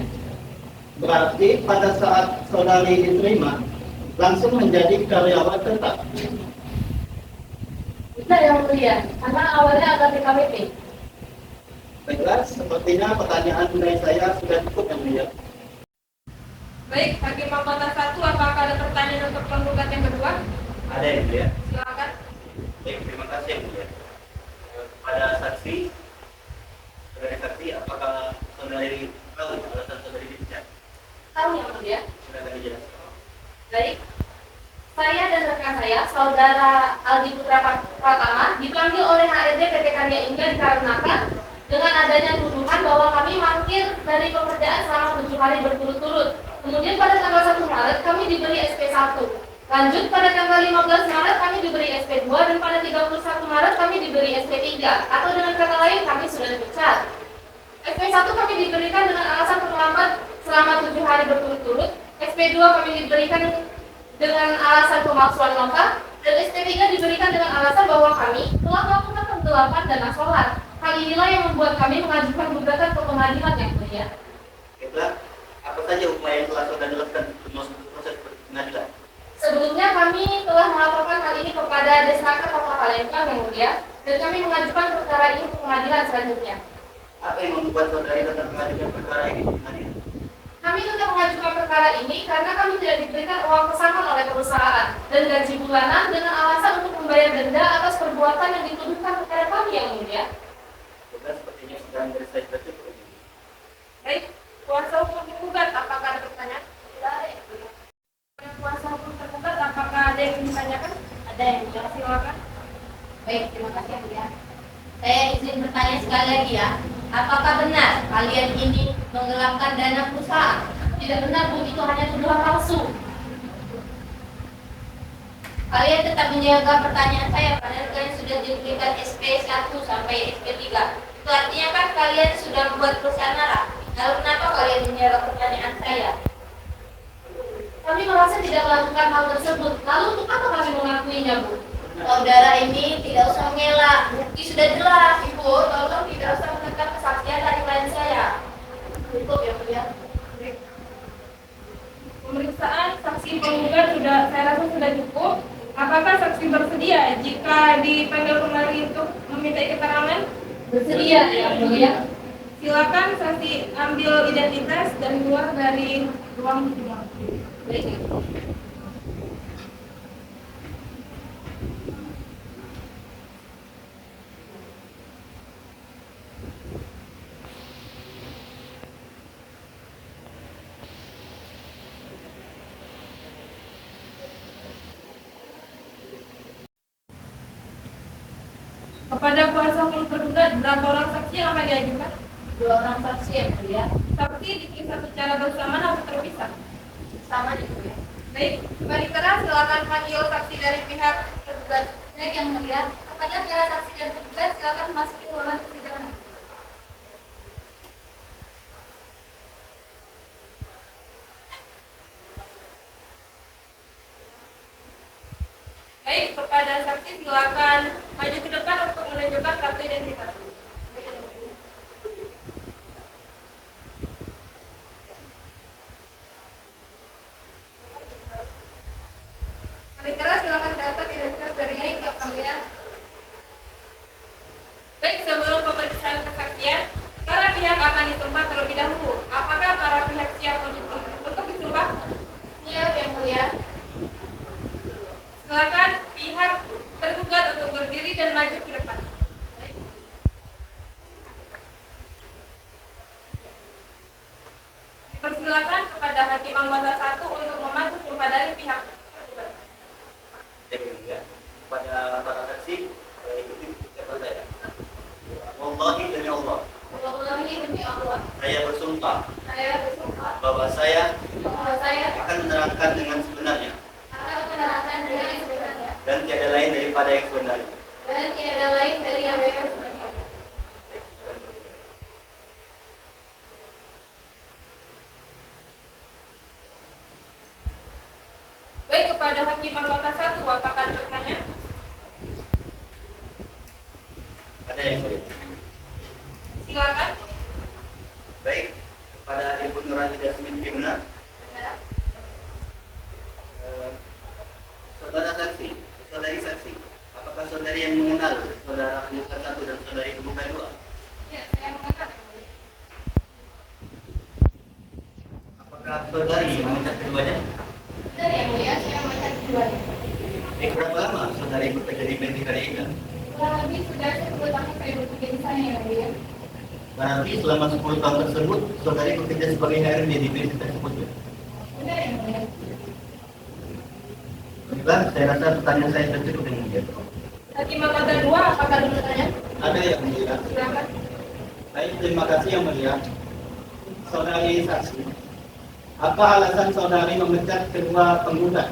Berarti pada saat saudari diterima langsung menjadi karyawan tetap. Bisa, Yang Mulia, karena awalnya ada PKWT. Baiklah, sepertinya pertanyaan dari saya sudah cukup yang mulia. Baik, Hakim Anggota 1, apakah ada pertanyaan untuk penggugat yang kedua? Ada yang mulia. Silakan. Baik, terima kasih yang mulia. kepada saksi, apakah saudari tahu alasan saudari dipecat? Tahu yang mulia. Silakan dijelaskan. Baik, saya dan rekan saya, saudara Aldi Putra Pratama, dipanggil oleh HRD PT Karya Indah dikarenakan dengan adanya tuduhan bahwa kami mangkir dari pekerjaan selama 7 hari berturut-turut. Kemudian pada tanggal 1 Maret kami diberi SP1. Lanjut pada tanggal 15 Maret kami diberi SP2 dan pada 31 Maret kami diberi SP3. Atau dengan kata lain kami sudah dipecat. SP1 kami diberikan dengan alasan terlambat selama 7 hari berturut-turut. SP2 kami diberikan dengan alasan pemalsuan nota, dan SP3 diberikan dengan alasan bahwa kami telah melakukan penggelapan dana solar. Hal inilah yang membuat kami mengajukan gugatan ke pengadilan yang mulia. Baiklah, apa saja upaya yang telah saudara lakukan untuk masuk ke proses pengadilan? Sebelumnya kami telah melaporkan hal ini kepada Desnaker Kota Palembang yang mulia, dan kami mengajukan perkara ini ke pengadilan selanjutnya. Apa yang membuat saudari tetap mengajukan perkara ini ke pengadilan? Kami tetap mengajukan perkara ini karena kami tidak diberikan uang pesangon oleh perusahaan dan gaji bulanan dengan alasan untuk membayar denda atas perbuatan yang dituduhkan kepada kami yang mulia. Bukan sepertinya sedang bersai tertutup. Baik, kuasa hukum tergugat, apakah ada pertanyaan? Kuasa hukum tergugat, apakah ada yang ditanyakan? Ada yang mulia. Silakan. Baik, terima kasih yang mulia. Saya izin bertanya sekali lagi ya. Apakah benar kalian ini menggelapkan dana perusahaan? Tidak benar, Bu, itu hanya tuduhan palsu. Kalian tetap menjaga pertanyaan saya, padahal kalian sudah diberikan SP1 sampai SP3. Itu artinya kan kalian sudah membuat perusahaan arah. Lalu kenapa kalian menjaga pertanyaan saya? Kami merasa tidak melakukan hal tersebut. Lalu untuk apa kami mengakuinya, Bu? Saudara ini tidak usah mengelak, bukti sudah jelas, Ibu. Tolong tidak usah menekan kesaksian dari klien saya. Cukup ya, Bu ya. Pemeriksaan saksi penggugat saya rasa sudah cukup. Apakah saksi bersedia jika dipanggil kembali untuk meminta keterangan? Bersedia ya, Bu ya. Silakan saksi ambil identitas dan keluar dari ruang sidang. Baik. Kepada kuasa hukum tergugat, berapa orang saksi yang akan diajukan? 2 orang saksi ya, Bu ya. Saksi diperiksa secara bersamaan atau terpisah? Sama nih, Bu ya. Baik, kembali keras, silakan panggil saksi dari pihak tergugat. Baik yang mulia, kepada para saksi dan tergugat silakan masuki ruangan persidangan. Baik, kepada saksi silakan maju ke depan untuk menunjukkan kartu identitas. Kembali keras, silakan catat identitas dari yang kalian. Baik, sebelum pemeriksaan kesaksian, para pihak akan disumpah terlebih dahulu. Apakah para pihak siap untuk disumpah? Siap yang mulia. Silakan pihak tergugat untuk berdiri dan maju ke depan. Dipersilakan kepada Hakim Anggota 1 untuk memaju sumpah dari pihak tergugat. Kepada para saksi, ikuti ucapan saya. Wallahi demi Allah, Wallahi demi Allah, saya bersumpah saya bersumpah bahwa saya bahwa saya akan menerangkan dengan sebenarnya akan menerangkan dengan yang sebenarnya dan tiada lain daripada yang sebenarnya. dan tiada lain dari yang sebenarnya. Baik, kepada Hakim Anggota 1, apakah ada pertanyaan? Ada yang boleh. Silakan. Baik, kepada Ibu Nurani Jasmine Kimna, saudara saksi, saudari saksi, apakah saudari yang mengenal saudara Penggugat 1 dan saudari Penggugat 2? Ya, saya mengenal. Apakah saudari memecat keduanya? Benar yang mulia, saya melihat keduanya. Berapa lama saudari bekerja di PT Karya Indah? Kurang lebih sudah 10 tahun saya bekerja di sana yang mulia. Berarti selama 10 tahun tersebut, saudari bekerja sebagai HRD di divisi tersebut ya? Benar yang mulia. Baiklah, saya rasa pertanyaan saya sudah cukup yang mulia. Hakim Angkatan 2, apakah ada pertanyaan? Ada yang mulia. Silakan. Baik, terima kasih yang mulia. Saudari saksi, apa alasan saudari memecat kedua penggugat?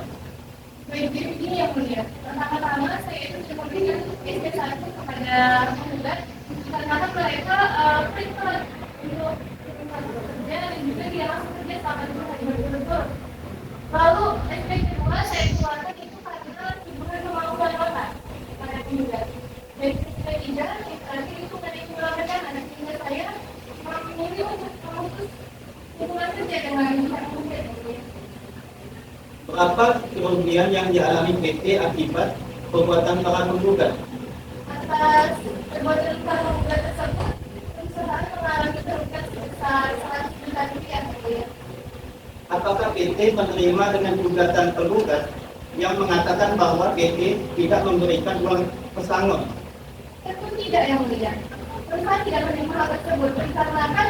Baik, jadi begini yang mulia. Pertama-tama saya itu cuma berikan SP1 kepada penggugat karena mereka perintah untuk bekerja dan juga dia langsung kerja selama 2 hari berturut-turut. Lalu SP kedua saya keluarkan itu karena hubungan kemampuan otak pada penggugat. Dan ketika tidak, yang terakhir itu menjadi anak sehingga saya memilih untuk memutus hubungan kerja dengan pihak penggugat. Berapa kerugian yang dialami PT akibat perbuatan para penggugat? Atas perbuatan para penggugat tersebut, perusahaan mengalami kerugian sebesar 100 juta rupiah. Apakah PT menerima dengan gugatan penggugat yang mengatakan bahwa PT tidak memberikan uang pesangon? Tentu tidak yang mulia. Perusahaan tidak menerima hal tersebut dikarenakan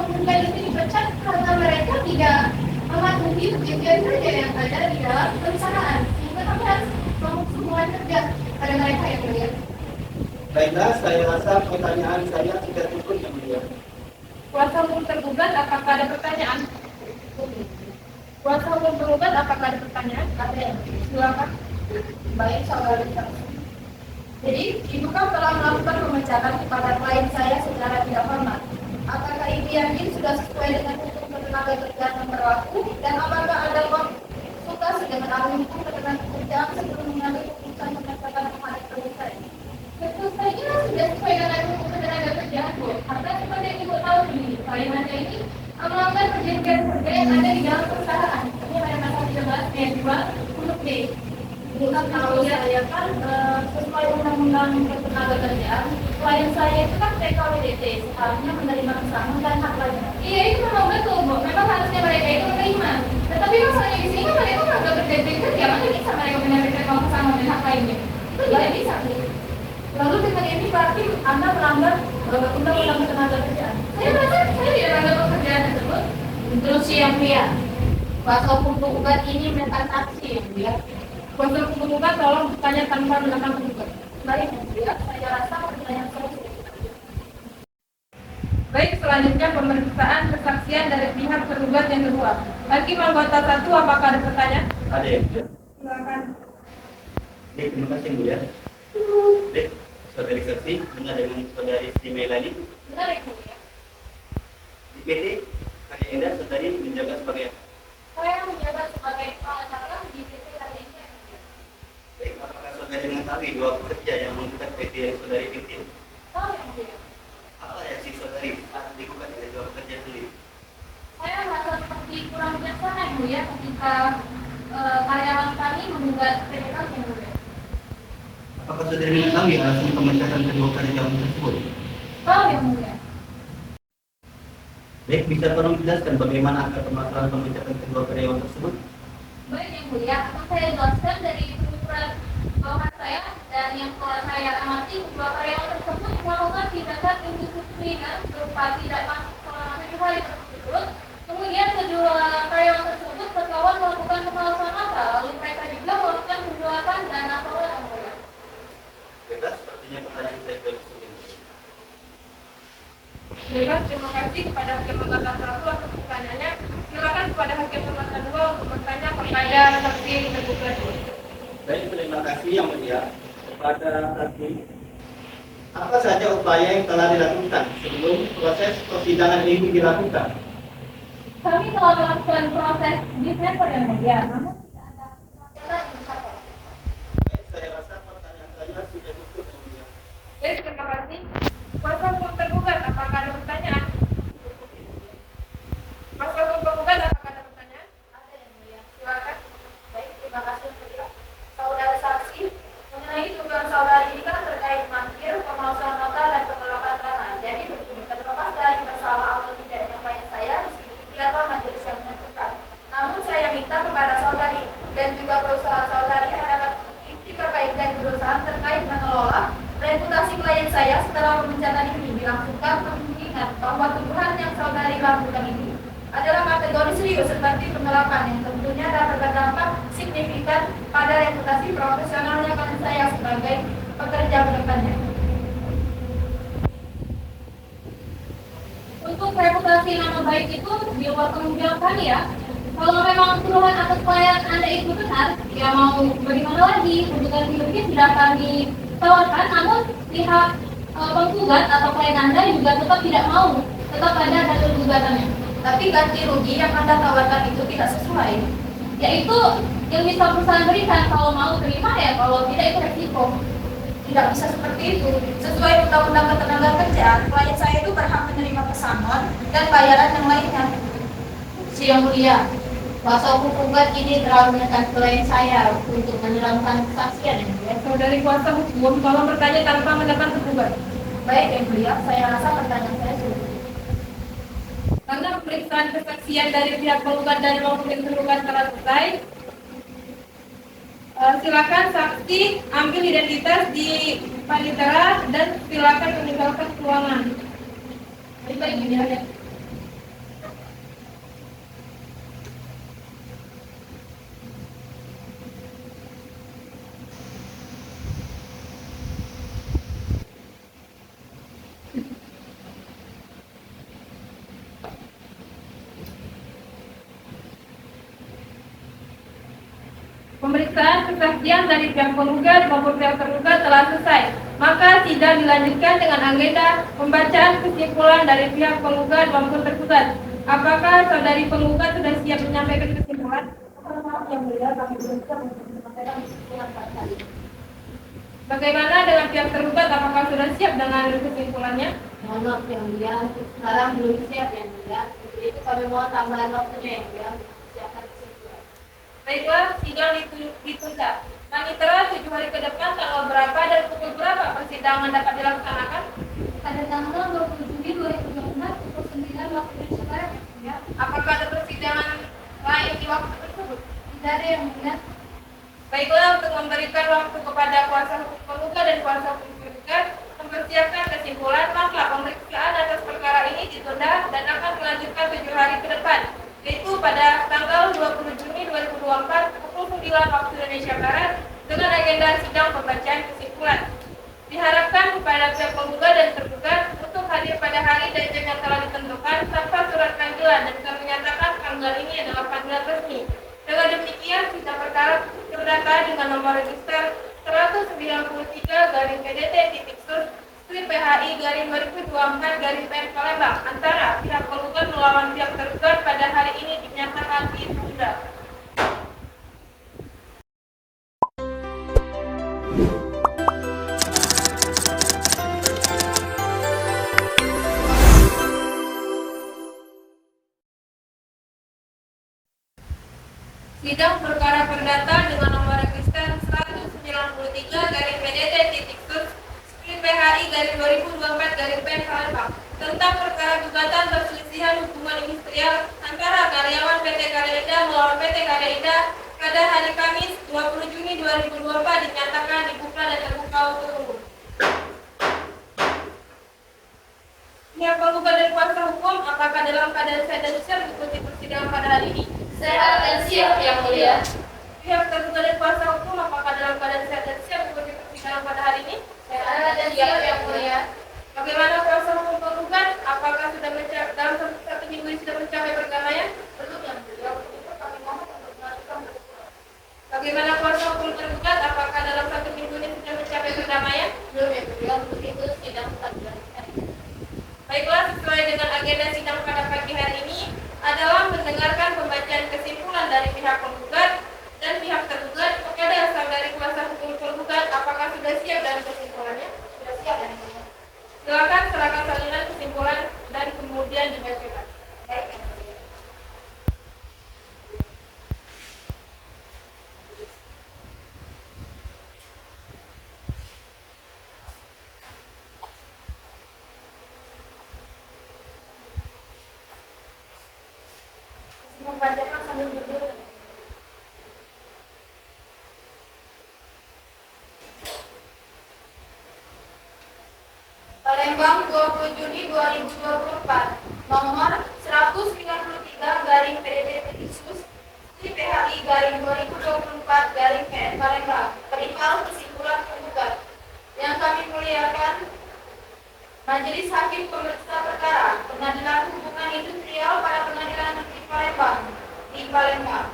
penggugat itu dipecat karena mereka tidak mematuhi perjanjian kerja yang ada di dalam perusahaan, sehingga kami harus memutus hubungan kerja pada mereka yang mulia. Baiklah, saya rasa pertanyaan saya sudah cukup yang mulia. Kuasa hukum tergugat, apakah ada pertanyaan? Kuasa hukum tergugat, apakah ada pertanyaan? Ada yang Silakan. baik saudara saksi. Jadi, ibu kan telah melakukan pemecatan kepada klien saya secara tidak hormat. Apakah ibu yakin sudah sesuai dengan hukum ketenaga kerjaan yang berlaku dan apakah ada konsultasi dengan ahli hukum ketenaga kerjaan sebelum mengambil keputusan pemecatan kepada klien saya? Tentu saja sudah sesuai dengan hukum ketenaga kerjaan, Bu. Karena seperti yang ibu tahu ini, klien Anda ini melanggar perjanjian kerja yang ada di dalam perusahaan. Ini pada pasal 13 ayat 2 huruf D. Bukan kalau saya kan sesuai undang-undang ketenaga kerjaan, klien saya itu kan TKWDT, seharusnya menerima pesangon dan hak lain. Iya itu memang betul, Bu. Memang harusnya mereka itu menerima. Tetapi masalahnya di sini mereka melanggar perjanjian kerja, mana bisa mereka menerima pesangon dan hak lainnya? Itu tidak bisa, Bu. Lalu dengan ini berarti Anda melanggar undang-undang ketenaga kerjaan. Saya merasa saya tidak melanggar pekerjaan tersebut. Terus yang dia, kuasa hukum penggugat ini menetapkan saksi yang dia. Kuasa hukum tergugat, tolong bertanya tanpa menggunakan penggugat. Baik, ya, saya rasa pertanyaan saya sudah cukup. Baik, selanjutnya pemeriksaan kesaksian dari pihak tergugat yang kedua. Hakim anggota 1, apakah ada pertanyaan? Ada yang mulia. Silakan. Baik, terima kasih yang mulia. Baik, saudari saksi, benar dengan saudari Sri Melani. Benar ya, Bu, ya? Di PT Karya Indah, saudari menjabat sebagai apa? Saya menjabat sebagai kepala cabang di PT Karya Indah. Baik, apakah saudari mengetahui dua pekerja yang menggugat PT yang saudari pimpin? Tahu yang mulia. Apa reaksi saudari saat digugat oleh dua pekerja sendiri? Saya merasa seperti kurang bijaksana yang mulia ketika karyawan kami menggugat PT kami yang mulia. Apakah saudari mengetahui alasan pemecatan kedua karyawan tersebut? Tahu yang mulia. Baik, bisa tolong jelaskan bagaimana akar permasalahan pemecatan kedua karyawan tersebut? Baik yang mulia, akan saya jelaskan dari penuturan bawahan saya dan yang telah saya amati kedua karyawan tersebut melakukan tindakan indisiplinan berupa tidak masuk selama 7 hari berturut-turut. Kemudian kedua karyawan tersebut terkawan melakukan kemalasan massa, lalu mereka juga melakukan penjualan dana solar yang mulia. Bebas, sepertinya pertanyaan saya sudah cukup. Baiklah, terima kasih kepada Hakim Anggota 1 atas pertanyaannya. Silakan kepada Hakim Anggota 2 untuk bertanya kepada saksi tergugat. Baik, terima kasih yang mulia kepada saksi. Apa saja upaya yang telah dilakukan sebelum proses persidangan ini dilakukan? Kami telah melakukan proses disclaimer yang mulia, namun tidak ada masalah yang dicapai. Baik, saya rasa pertanyaan saya sudah cukup yang mulia. Baik, terima kasih. Kuasa hukum tergugat, apakah ada pertanyaan? Kuasa hukum tergugat, apakah ada pertanyaan? Ada yang mulia. Silakan. Baik, terima kasih mulia. Saudara saksi, mengenai dugaan saudara ini kan terkait mangkir, pemalsuan nota dan penolakan tanah. Jadi begini, terlepas dari masalah atau tidak nyampainya saya, di sini biarlah majelis yang menentukan. Namun saya minta kepada saudari dan juga perusahaan saudari adalah jika baik dan perusahaan terkait mengelola reputasi klien saya setelah pemecatan ini dilakukan mengingat bahwa tuduhan yang saudari lakukan ini adalah kategori serius seperti penggelapan yang tentunya dapat berdampak signifikan pada reputasi profesionalnya klien saya sebagai pekerja ke depannya. Untuk reputasi nama baik itu dipertanggungjawabkan ya. Kalau memang tuduhan atas klien Anda itu benar, ya mau bagaimana lagi, tuntutan hidupnya sudah kami tawarkan, namun pihak penggugat atau klien Anda juga tetap tidak mau, tetap ada dalil gugatannya. Tapi ganti rugi yang Anda tawarkan itu tidak sesuai. Yaitu yang bisa perusahaan berikan, kalau mau terima ya, kalau tidak itu resiko. Tidak bisa seperti itu. Sesuai Undang-Undang Ketenagakerjaan, klien saya itu berhak menerima pesangon dan bayaran yang lainnya. Yang mulia, kuasa hukum penggugat ini terlalu menekan klien saya untuk menerangkan kesaksian yang mulia. Saudari kuasa hukum, tolong bertanya tanpa menekan tergugat. Baik yang mulia, saya rasa pertanyaan saya sudah. Karena pemeriksaan kesaksian dari pihak penggugat dan maupun yang tergugat telah selesai, silakan saksi ambil identitas di panitera dan silakan meninggalkan ruangan. Baik, Yang mulia. Pemeriksaan kesaksian dari pihak penggugat maupun pihak tergugat telah selesai. Maka sidang dilanjutkan dengan agenda pembacaan kesimpulan dari pihak penggugat maupun tergugat. Apakah saudari penggugat sudah siap menyampaikan kesimpulan? Yang mulia, kami belum siap untuk menyampaikan kesimpulan pada hari ini. Bagaimana dengan pihak tergugat? Apakah sudah siap dengan kesimpulannya? Mohon maaf Yang mulia, untuk sekarang belum siap Yang mulia. Untuk itu kami mohon tambahan waktunya Yang mulia untuk mempersiapkan kesimpulan. Baiklah, sidang ditunda. Panitera 7 hari ke depan tanggal berapa dan pukul berapa persidangan dapat dilaksanakan? Pada tanggal 20 Juli 2016 pukul 9 waktu Indonesia Barat. Ya. Apakah ada persidangan lain di waktu tersebut? Tidak ada Yang mulia. Baiklah, untuk memberikan waktu kepada kuasa hukum penggugat dan kuasa hukum tergugat mempersiapkan kesimpulan, maka pemeriksaan atas perkara ini ditunda dan akan dilanjutkan 7 hari ke depan, yaitu pada tanggal 20 Juni 2024 pukul 9 waktu Indonesia Barat dengan agenda sidang pembacaan kesimpulan. Diharapkan kepada pihak penggugat dan tergugat untuk hadir pada hari dan jam yang telah ditentukan tanpa surat panggilan dan kami menyatakan tanggal ini adalah panggilan resmi. Dengan demikian, sidang perkara terdata dengan nomor register 193-PDT-PHI-2024-PN Palembang antara pihak penggugat melawan pihak tergugat pada hari ini dinyatakan ditunda. Sidang perkara perdata dengan nomor register 193-PDT-PHI-2024-PN Palembang tentang perkara gugatan perselisihan hubungan industrial antara karyawan PT Karya Indah melawan PT Karya Indah pada hari Kamis 20 Juni 2024 dinyatakan dibuka dan terbuka untuk umum. Pihak penggugat dan kuasa hukum apakah dalam keadaan sehat dan siap mengikuti persidangan pada hari ini? Sehat dan siap Yang mulia. Pihak tergugat dan kuasa hukum apakah dalam keadaan sehat dan siap mengikuti persidangan pada hari ini? Sehat dan siap Yang mulia. Bagaimana kuasa hukum penggugat? Apakah sudah dalam satu minggu ini sudah mencapai perdamaian? Belum Yang mulia, untuk itu kami mohon untuk melakukan. Bagaimana kuasa hukum tergugat? Apakah dalam satu minggu ini sudah mencapai perdamaian? Belum Yang mulia, untuk itu sidang tetap dilanjutkan. Baiklah, sesuai dengan agenda sidang pada pagi hari ini adalah mendengarkan pembacaan kesimpulan dari pihak penggugat dan pihak tergugat kepada saudari kuasa hukum penggugat. Apakah sudah siap dengan kesimpulannya? Sudah siap Yang mulia. Silakan serahkan salinan kesimpulan dan kemudian dibacakan. Baik Yang mulia. Membacakan sambil berdiri. 20 Juni 2024 nomor 193 garing PDT Khusus PHI garing 2024 garing PN Palembang perihal kesimpulan penggugat. Yang kami muliakan Majelis Hakim Pemeriksa Perkara Pengadilan Hubungan Industrial pada Pengadilan Negeri Palembang di Palembang.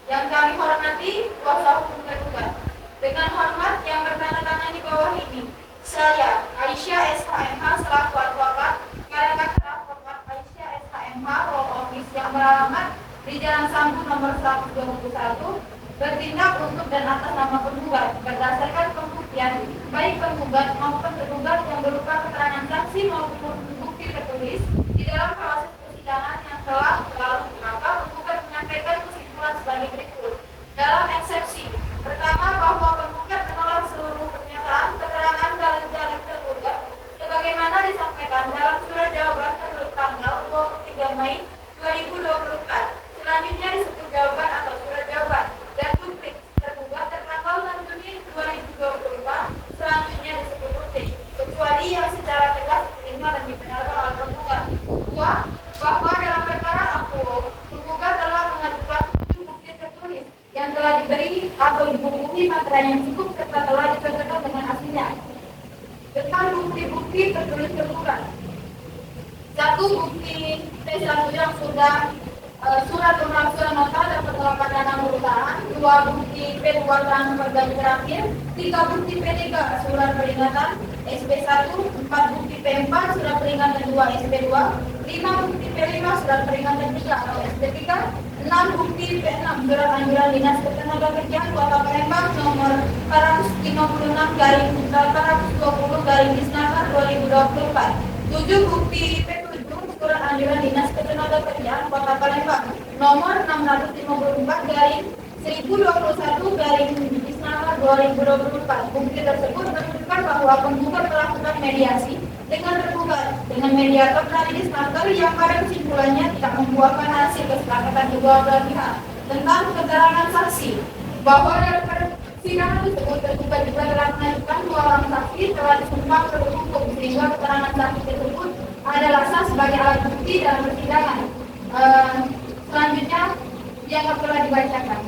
Yang kami hormati kuasa hukum tergugat. Dengan hormat yang bertanda di bawah ini, saya Aisyah SHMH selaku advokat Palembang Advokat Aisyah SHMH Law Office yang beralamat di Jalan Sambung nomor 121 bertindak untuk dan atas nama penggugat berdasarkan pembuktian baik penggugat maupun tergugat yang berupa keterangan saksi maupun bukti tertulis di dalam proses persidangan yang telah berlalu, maka penggugat menyampaikan kesimpulan sebagai berikut. Dalam eksepsi pertama, bahwa penggugat menolak seluruh pernyataan keterangan dalil-dalil tergugat sebagaimana disampaikan dalam surat jawaban tertulis tanggal 23 Mei 2024. Selanjutnya disebut jawaban atau surat jawaban dan publik tergugat tertanggal 6 Juni 2024. Selanjutnya disebut publik kecuali yang secara tegas diterima dan dibenarkan oleh penggugat. 2. Bahwa dalam perkara aku penggugat telah mengajukan bukti tertulis yang telah diberi atau dibukuhi materai yang cukup serta telah dicocokkan dengan aslinya. Tentang bukti-bukti tertulis tergugat. 1. Bukti T1 yang sudah surat pemalsuan nota dan penolakan dana perusahaan. 2. Bukti P2 transfer gaji terakhir. 3. Bukti P3 surat peringatan SP1. 4. Bukti P4 surat peringatan 2 SP2. 5. Bukti P5 surat peringatan 3 atau SP3. 6. Bukti P6 surat anjuran Dinas Ketenagakerjaan Kota Palembang nomor 456 garing 420 garing Disnaker 2024. 7. Bukti P7 surat anjuran Dinas Ketenagakerjaan Kota Palembang nomor 654 garing 1021 garing Disnaker 2024. Bukti tersebut menunjukkan bahwa penggugat melakukan mediasi dengan tergugat dengan mediator dari Disnaker yang pada kesimpulannya tidak membuahkan hasil kesepakatan kedua belah pihak. Tentang keterangan saksi bahwa dalam persidangan tersebut tergugat juga telah mengajukan 2 orang saksi telah disumpah berhukum sehingga keterangan saksi tersebut adalah sah sebagai alat bukti dalam persidangan. Selanjutnya dianggap telah dibacakan.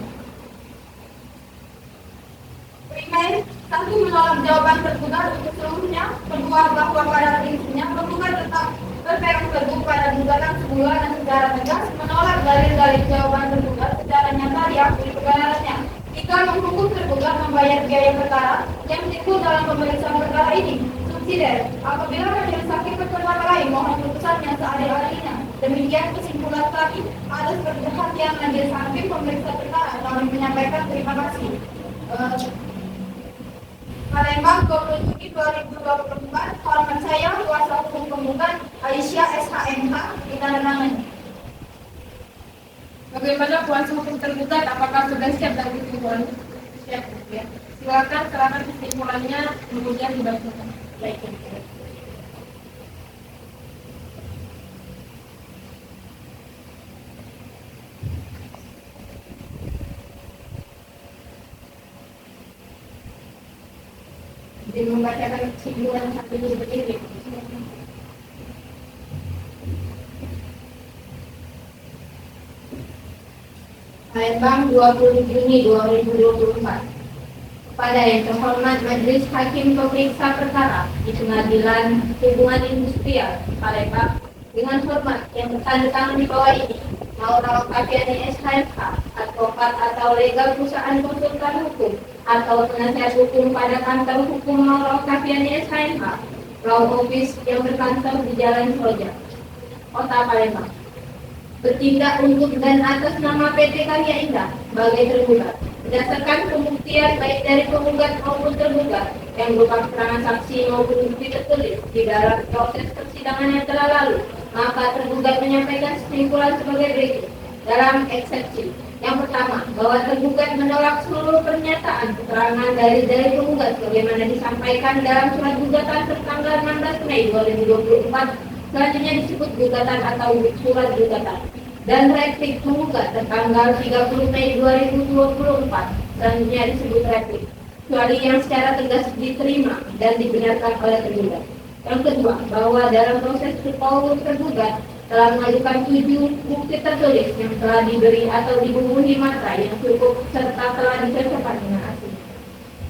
Primer, 1. Menolak jawaban tergugat untuk seluruhnya. 2. Bahwa pada prinsipnya penggugat tetap berpegang teguh pada gugatan semula dan secara tegas menolak dalil-dalil jawaban tergugat secara nyata diakui kebenarannya. 3. Menghukum tergugat membayar biaya perkara yang disebut dalam pemeriksaan perkara ini. Subsidiar, apabila majelis hakim berpendapat lain mohon putusan yang seadil-adilnya. Demikian kesimpulan kami atas perhatian majelis hakim pemeriksa perkara. Kami menyampaikan terima kasih. Palembang 20 Juni 2024. Hormat saya kuasa hukum penggugat Aisyah SHMH ditandatangani. Bagaimana kuasa hukum tergugat? Apakah sudah siap dan kesimpulan? Siap, ya. Silakan serahkan kesimpulannya kemudian dibacakan. Baik. Jadi membacakan kesimpulan satu berdiri. Palembang 20 Juni 2024. Kepada yang terhormat Majelis Hakim Pemeriksa Perkara di Pengadilan Hubungan Industrial Palembang, dengan hormat yang bertanda tangan di bawah ini, Maura Okapiani SHMH, advokat atau legal perusahaan konsultan hukum atau penasihat hukum pada kantor hukum Maura Okapiani SHMH, Law Office yang berkantor di Jalan Soja, Kota Palembang, bertindak untuk dan atas nama PT Karya Indah sebagai tergugat berdasarkan pembuktian baik dari penggugat maupun tergugat yang berupa keterangan saksi maupun bukti tertulis di dalam proses persidangan yang telah lalu, maka tergugat menyampaikan kesimpulan sebagai berikut. Dalam eksepsi yang pertama, bahwa tergugat menolak seluruh pernyataan keterangan dari penggugat sebagaimana disampaikan dalam surat gugatan tertanggal 16 Mei 2024. Selanjutnya disebut gugatan atau surat gugatan dan replik penggugat tertanggal 30 Mei 2024. Selanjutnya disebut replik kecuali yang secara tegas diterima dan dibenarkan oleh tergugat. Yang kedua, bahwa dalam proses perkawin tergugat telah mengajukan 7 bukti tertulis yang telah diberi atau dibubuhi matra yang cukup serta telah dicocokkan dengan asli.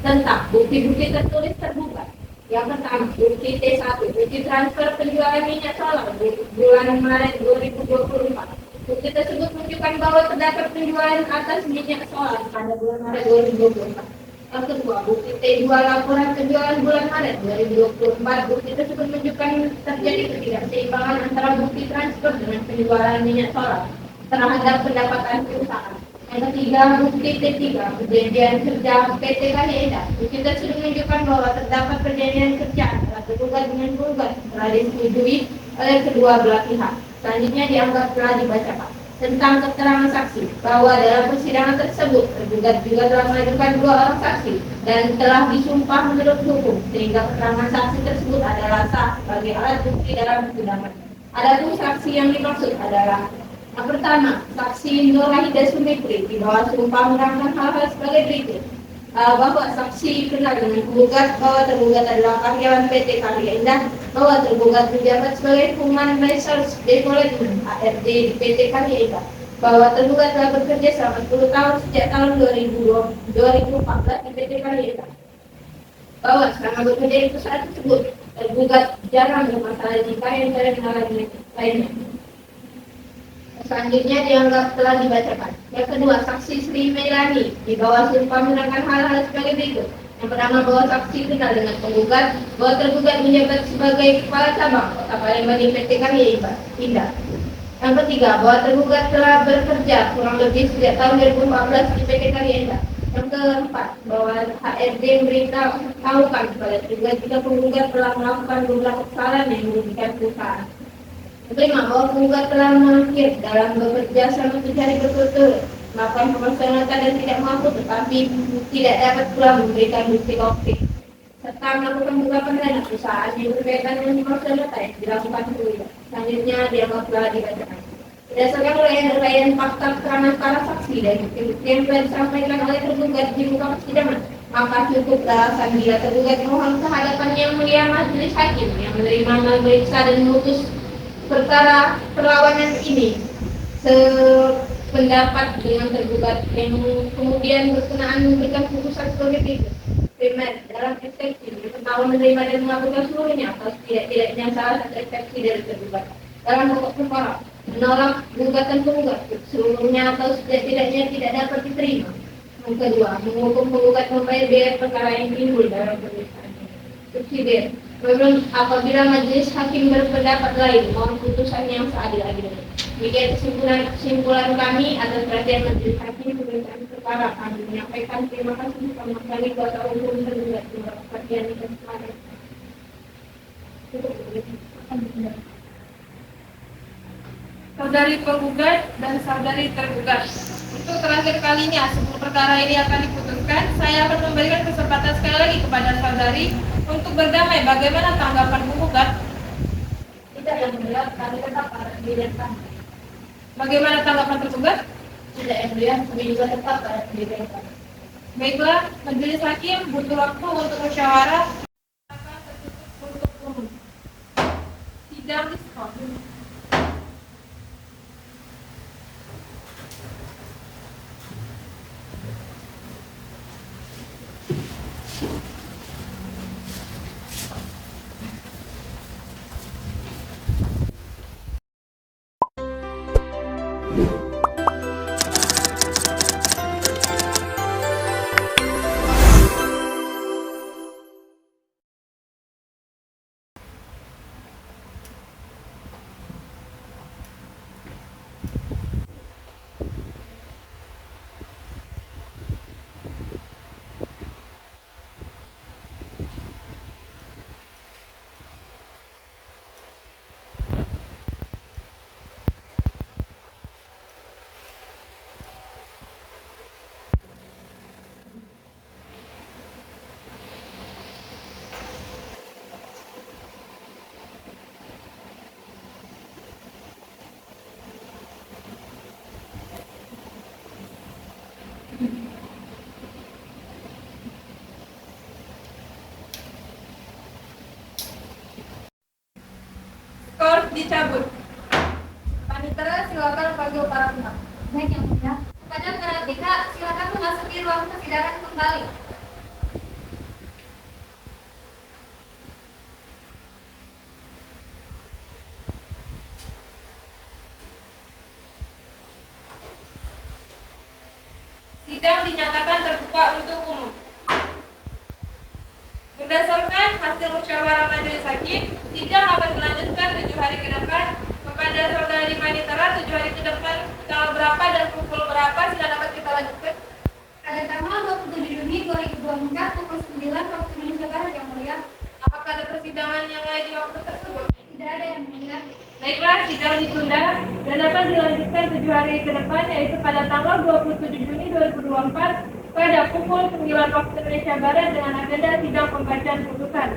Tentang bukti-bukti tertulis tergugat. Yang pertama, bukti T1, bukti transfer penjualan minyak solar bulan Maret 2024. Bukti tersebut menunjukkan bahwa terdapat penjualan atas minyak solar pada bulan Maret 2024. Yang kedua, bukti T2 laporan penjualan bulan Maret 2024. Bukti tersebut menunjukkan terjadi ketidakseimbangan antara bukti transfer dengan penjualan minyak solar terhadap pendapatan perusahaan. Yang ketiga, bukti T3 perjanjian kerja PT Kalienda. Bukti tersebut menunjukkan bahwa terdapat perjanjian kerja antara tergugat dengan penggugat telah disetujui oleh kedua belah pihak. Selanjutnya dianggap telah dibacakan. Tentang keterangan saksi, bahwa dalam persidangan tersebut tergugat juga telah mengajukan 2 orang saksi dan telah disumpah menurut hukum, sehingga keterangan saksi tersebut adalah sah sebagai alat bukti dalam persidangan. Adapun saksi yang dimaksud adalah yang pertama, saksi Nurahida Sumipri di bawah sumpah menerangkan hal-hal sebagai berikut. Bahwa saksi kenal dengan penggugat, bahwa tergugat adalah karyawan PT Kalienda, bahwa tergugat menjabat sebagai Human Resource Development ARD di PT Kalienda, bahwa tergugat telah bekerja selama 10 tahun sejak tahun 2014 di PT Kalienda, bahwa selama bekerja di perusahaan tersebut tergugat jarang bermasalah jika yang mengalami lainnya. Selanjutnya dianggap telah dibacakan. Yang kedua, saksi Sri Melani di bawah sumpah menerangkan hal-hal sebagai berikut. Yang pertama, bahwa saksi kenal dengan penggugat, bahwa tergugat menjabat sebagai kepala cabang Kota Palembang di PT Kalienda. Yang ketiga, bahwa tergugat telah bekerja kurang lebih sejak tahun 2014 di PT Kalienda. Yang keempat, bahwa HRD memberitahukan kepada tergugat jika penggugat telah melakukan beberapa kesalahan yang merugikan perusahaan. Kelima, bahwa penggugat telah mengakir dalam bekerja selama 7 hari berturut-turut, melakukan proporsional dan tidak mampu, tetapi tidak dapat pula memberikan bukti konkret, serta melakukan gugatan dana perusahaan yang berkaitan dengan proporsional yang dilakukan penggugat. Selanjutnya dianggap telah dibacakan. Berdasarkan uraian fakta keterangan para saksi dan bukti yang telah disampaikan oleh tergugat di muka persidangan, maka cukup alasan bila tergugat mohon kehadapan yang mulia majelis hakim yang menerima memeriksa dan memutus perkara perlawanan ini sependapat dengan tergugat yang kemudian berkenaan memberikan putusan sebagai berikut. Primer, dalam eksepsi diketahui menerima dan melakukan seluruhnya atau tidak-tidaknya salah satu eksepsi dari tergugat. Dalam pokok perkara, menolak gugatan penggugat seluruhnya atau tidak-tidaknya tidak dapat diterima. Yang kedua, menghukum penggugat membayar biaya perkara yang timbul dalam pemeriksaan. Subsidiar, apabila majelis hakim berpendapat lain, mohon putusan yang seadil-adilnya. Demikian kesimpulan kami atas perhatian majelis hakim pemeriksaan perkara. Kami menyampaikan terima kasih sama sekali kuasa hukum tergugat terima perhatian dan kemarin. Saudari penggugat dan saudari tergugat. Untuk terakhir kalinya sebelum perkara ini akan diputuskan, saya akan memberikan kesempatan sekali lagi kepada saudari untuk berdamai. Bagaimana tanggapan penggugat? Tidak yang mulia, kami tetap pada pendirian kami. Bagaimana tanggapan tergugat? Tidak yang mulia, kami juga tetap pada pendirian kami. Baiklah, majelis hakim butuh waktu untuk musyawarah. Sidang diskon. dicabut. Panitera silakan panggil para pihak. Baik yang mulia. Kepada para pihak, silakan memasuki ruang persidangan kembali. Sidang dinyatakan terbuka untuk umum. Berdasarkan hasil musyawarah majelis hakim, sidang akan dilanjutkan 7 hari ke depan kepada saudari Panitera 7 hari ke depan tanggal berapa dan pukul berapa sudah dapat kita lanjutkan. Pada tanggal 27 Juni 2024 pukul 9 waktu Indonesia Barat yang mulia. Apakah ada persidangan yang lain di waktu tersebut? Tidak ada yang mulia. Baiklah, sidang ditunda dan dapat dilanjutkan 7 hari ke depan, yaitu pada tanggal 27 Juni 2024 pada pukul 9 waktu Indonesia Barat dengan agenda sidang pembacaan putusan.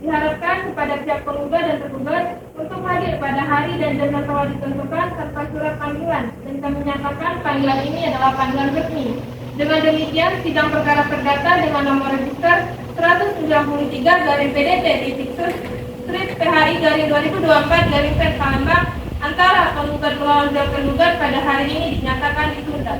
Diharapkan kepada pihak penggugat dan tergugat untuk hadir pada hari dan jam yang telah ditentukan tanpa surat panggilan, dan kami menyatakan panggilan ini adalah panggilan resmi. Dengan demikian, sidang perkara perdata dengan nomor register 193-PDT-PHI-2024 Palembang antara penggugat melawan tergugat pada hari ini dinyatakan ditunda.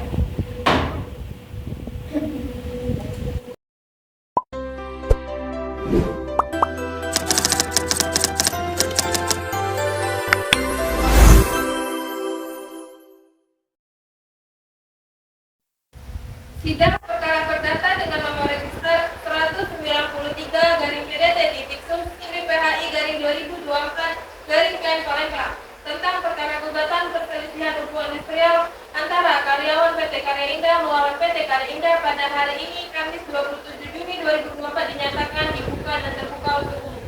Sidang perkara perdata dengan nomor register 193-PDT-PHI-2024 Palembang tentang perkara gugatan perselisihan hubungan industrial antara karyawan PT Karya Indah melawan PT Karya Indah pada hari ini Kamis 27 Juni 2024 dinyatakan dibuka dan terbuka untuk umum.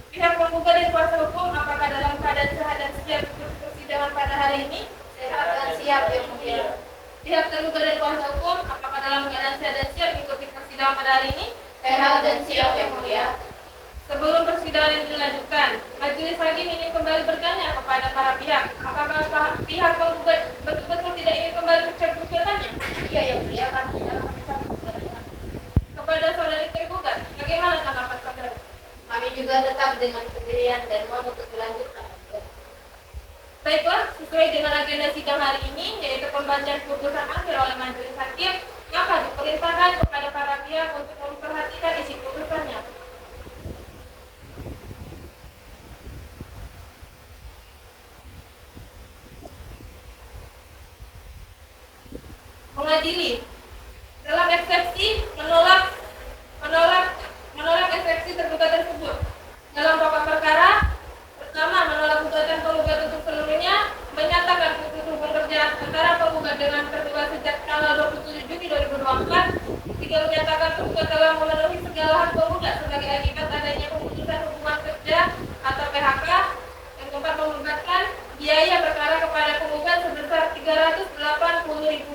Pihak penggugat dan kuasa hukum apakah dalam keadaan sehat dan siap untuk persidangan pada hari ini? Sehat dan siap yang mulia. Pihak tergugat dan kuasa hukum apakah dalam keadaan sehat dan siap mengikuti persidangan pada hari ini? Sehat dan siap yang mulia. Sebelum persidangan ini dilanjutkan, majelis hakim ingin kembali bertanya kepada para pihak, apakah pihak penggugat betul-betul tidak ingin kembali mencabut gugatannya? Iya yang mulia, kami dalam Kepada saudari tergugat, bagaimana tanggapan saudara? kami juga tetap dengan pendirian dan mau untuk dilanjutkan. Baiklah, sesuai dengan agenda sidang hari ini, yaitu pembacaan putusan akhir oleh majelis hakim, maka diperintahkan kepada para pihak untuk memperhatikan isi putusannya. Mengadili dalam eksepsi menolak eksepsi tergugat tersebut. Dalam pokok perkara, pertama menolak gugatan penggugat untuk seluruhnya, menyatakan putus hubungan kerja antara penggugat dengan tergugat sejak tanggal 27 Juni 2024. Tiga, menyatakan penggugat telah memenuhi segala hak penggugat sebagai akibat adanya pemutusan hubungan kerja atau PHK. Yang keempat, menggugatkan biaya perkara kepada penggugat sebesar Rp380.000.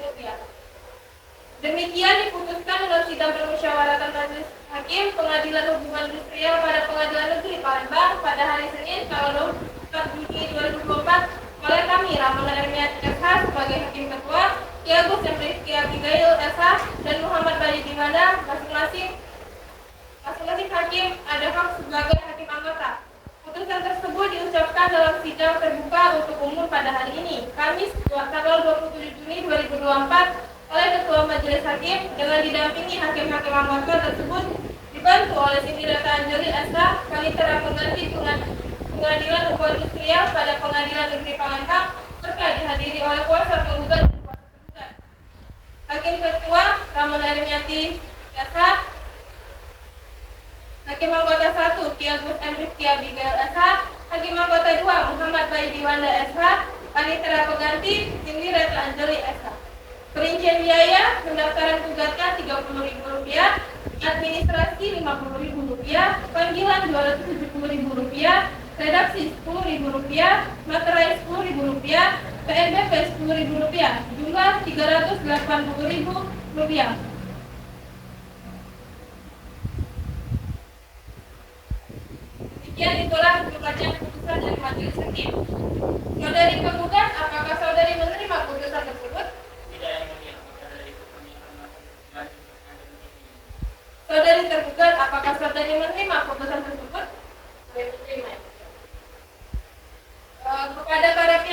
Demikian diputuskan dalam sidang permusyawaratan majelis hakim pengadilan hubungan industrial pada Pengadilan Negeri Palembang pada hari Senin tanggal 24 Juni 2024 oleh kami Ramona Ermiati SH sebagai hakim ketua, Ki Agus Rizky Abigail SH dan Muhammad Badi Dimana masing-masing hakim ada hak sebagai hakim anggota. Putusan tersebut diucapkan dalam sidang terbuka untuk umum pada hari ini, Kamis tanggal 27 Juni 2024 oleh Ketua Majelis Hakim dengan didampingi hakim-hakim anggota tersebut dibantu oleh Sindirata Anjali SH, Panitera Pengganti Pengadilan Hubungan Industrial pada Pengadilan Negeri Palembang serta dihadiri oleh kuasa penggugat dan kuasa tergugat. Hakim Ketua Ramona Ermiati SH, Hakim Anggota 1 Ki Agus Rizky Abigail SH, Hakim Anggota 2 Muhammad Baidi Wanda SH, Panitera Pengganti Sindirata Anjali SH. Perincian biaya pendaftaran gugatan Rp30.000, administrasi Rp50.000, panggilan Rp270.000, redaksi Rp10.000, materai Rp10.000, PNBP Rp10.000, jumlah Rp380.000. Demikian itulah pembacaan putusan dari majelis hakim. Saudari penggugat, apakah saudari menerima putusan tersebut? Tidak yang mulia, maka dari itu kami akan melakukan Saudari tergugat, apakah saudari menerima putusan tersebut?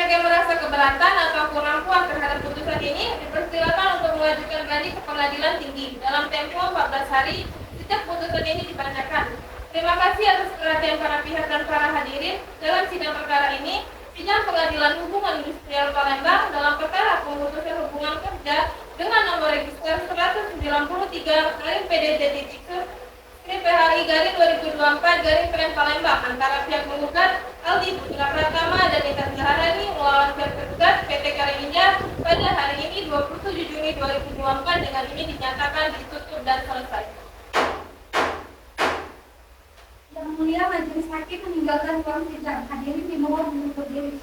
pihak yang merasa keberatan atau kurang puas terhadap putusan ini dipersilakan untuk mengajukan banding ke pengadilan tinggi dalam tempo 14 hari sejak putusan ini dibacakan. Terima kasih atas perhatian para pihak dan para hadirin dalam sidang perkara ini. Sidang Pengadilan Hubungan Industrial Palembang dalam perkara pemutusan hubungan kerja dengan nomor register 190.3/PDD/PHI/2024 Palembang antara pihak menggugat Aldi Putra Pratama dan Intan Zaharani melawan pihak tergugat PT Kariminja pada hari ini 27 Juni 2024 dengan ini dinyatakan ditutup dan selesai. Yang mulia majelis hakim meninggalkan ruang sidang. Hadirin dimohon untuk berdiri.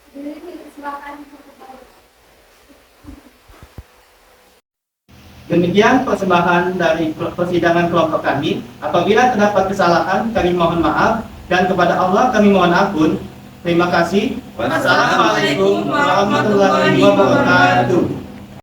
Hadirin silakan untuk berdiri. Demikian persembahan dari persidangan kelompok kami. Apabila terdapat kesalahan, kami mohon maaf dan kepada Allah kami mohon ampun. Terima kasih. Wassalamualaikum warahmatullahi wabarakatuh.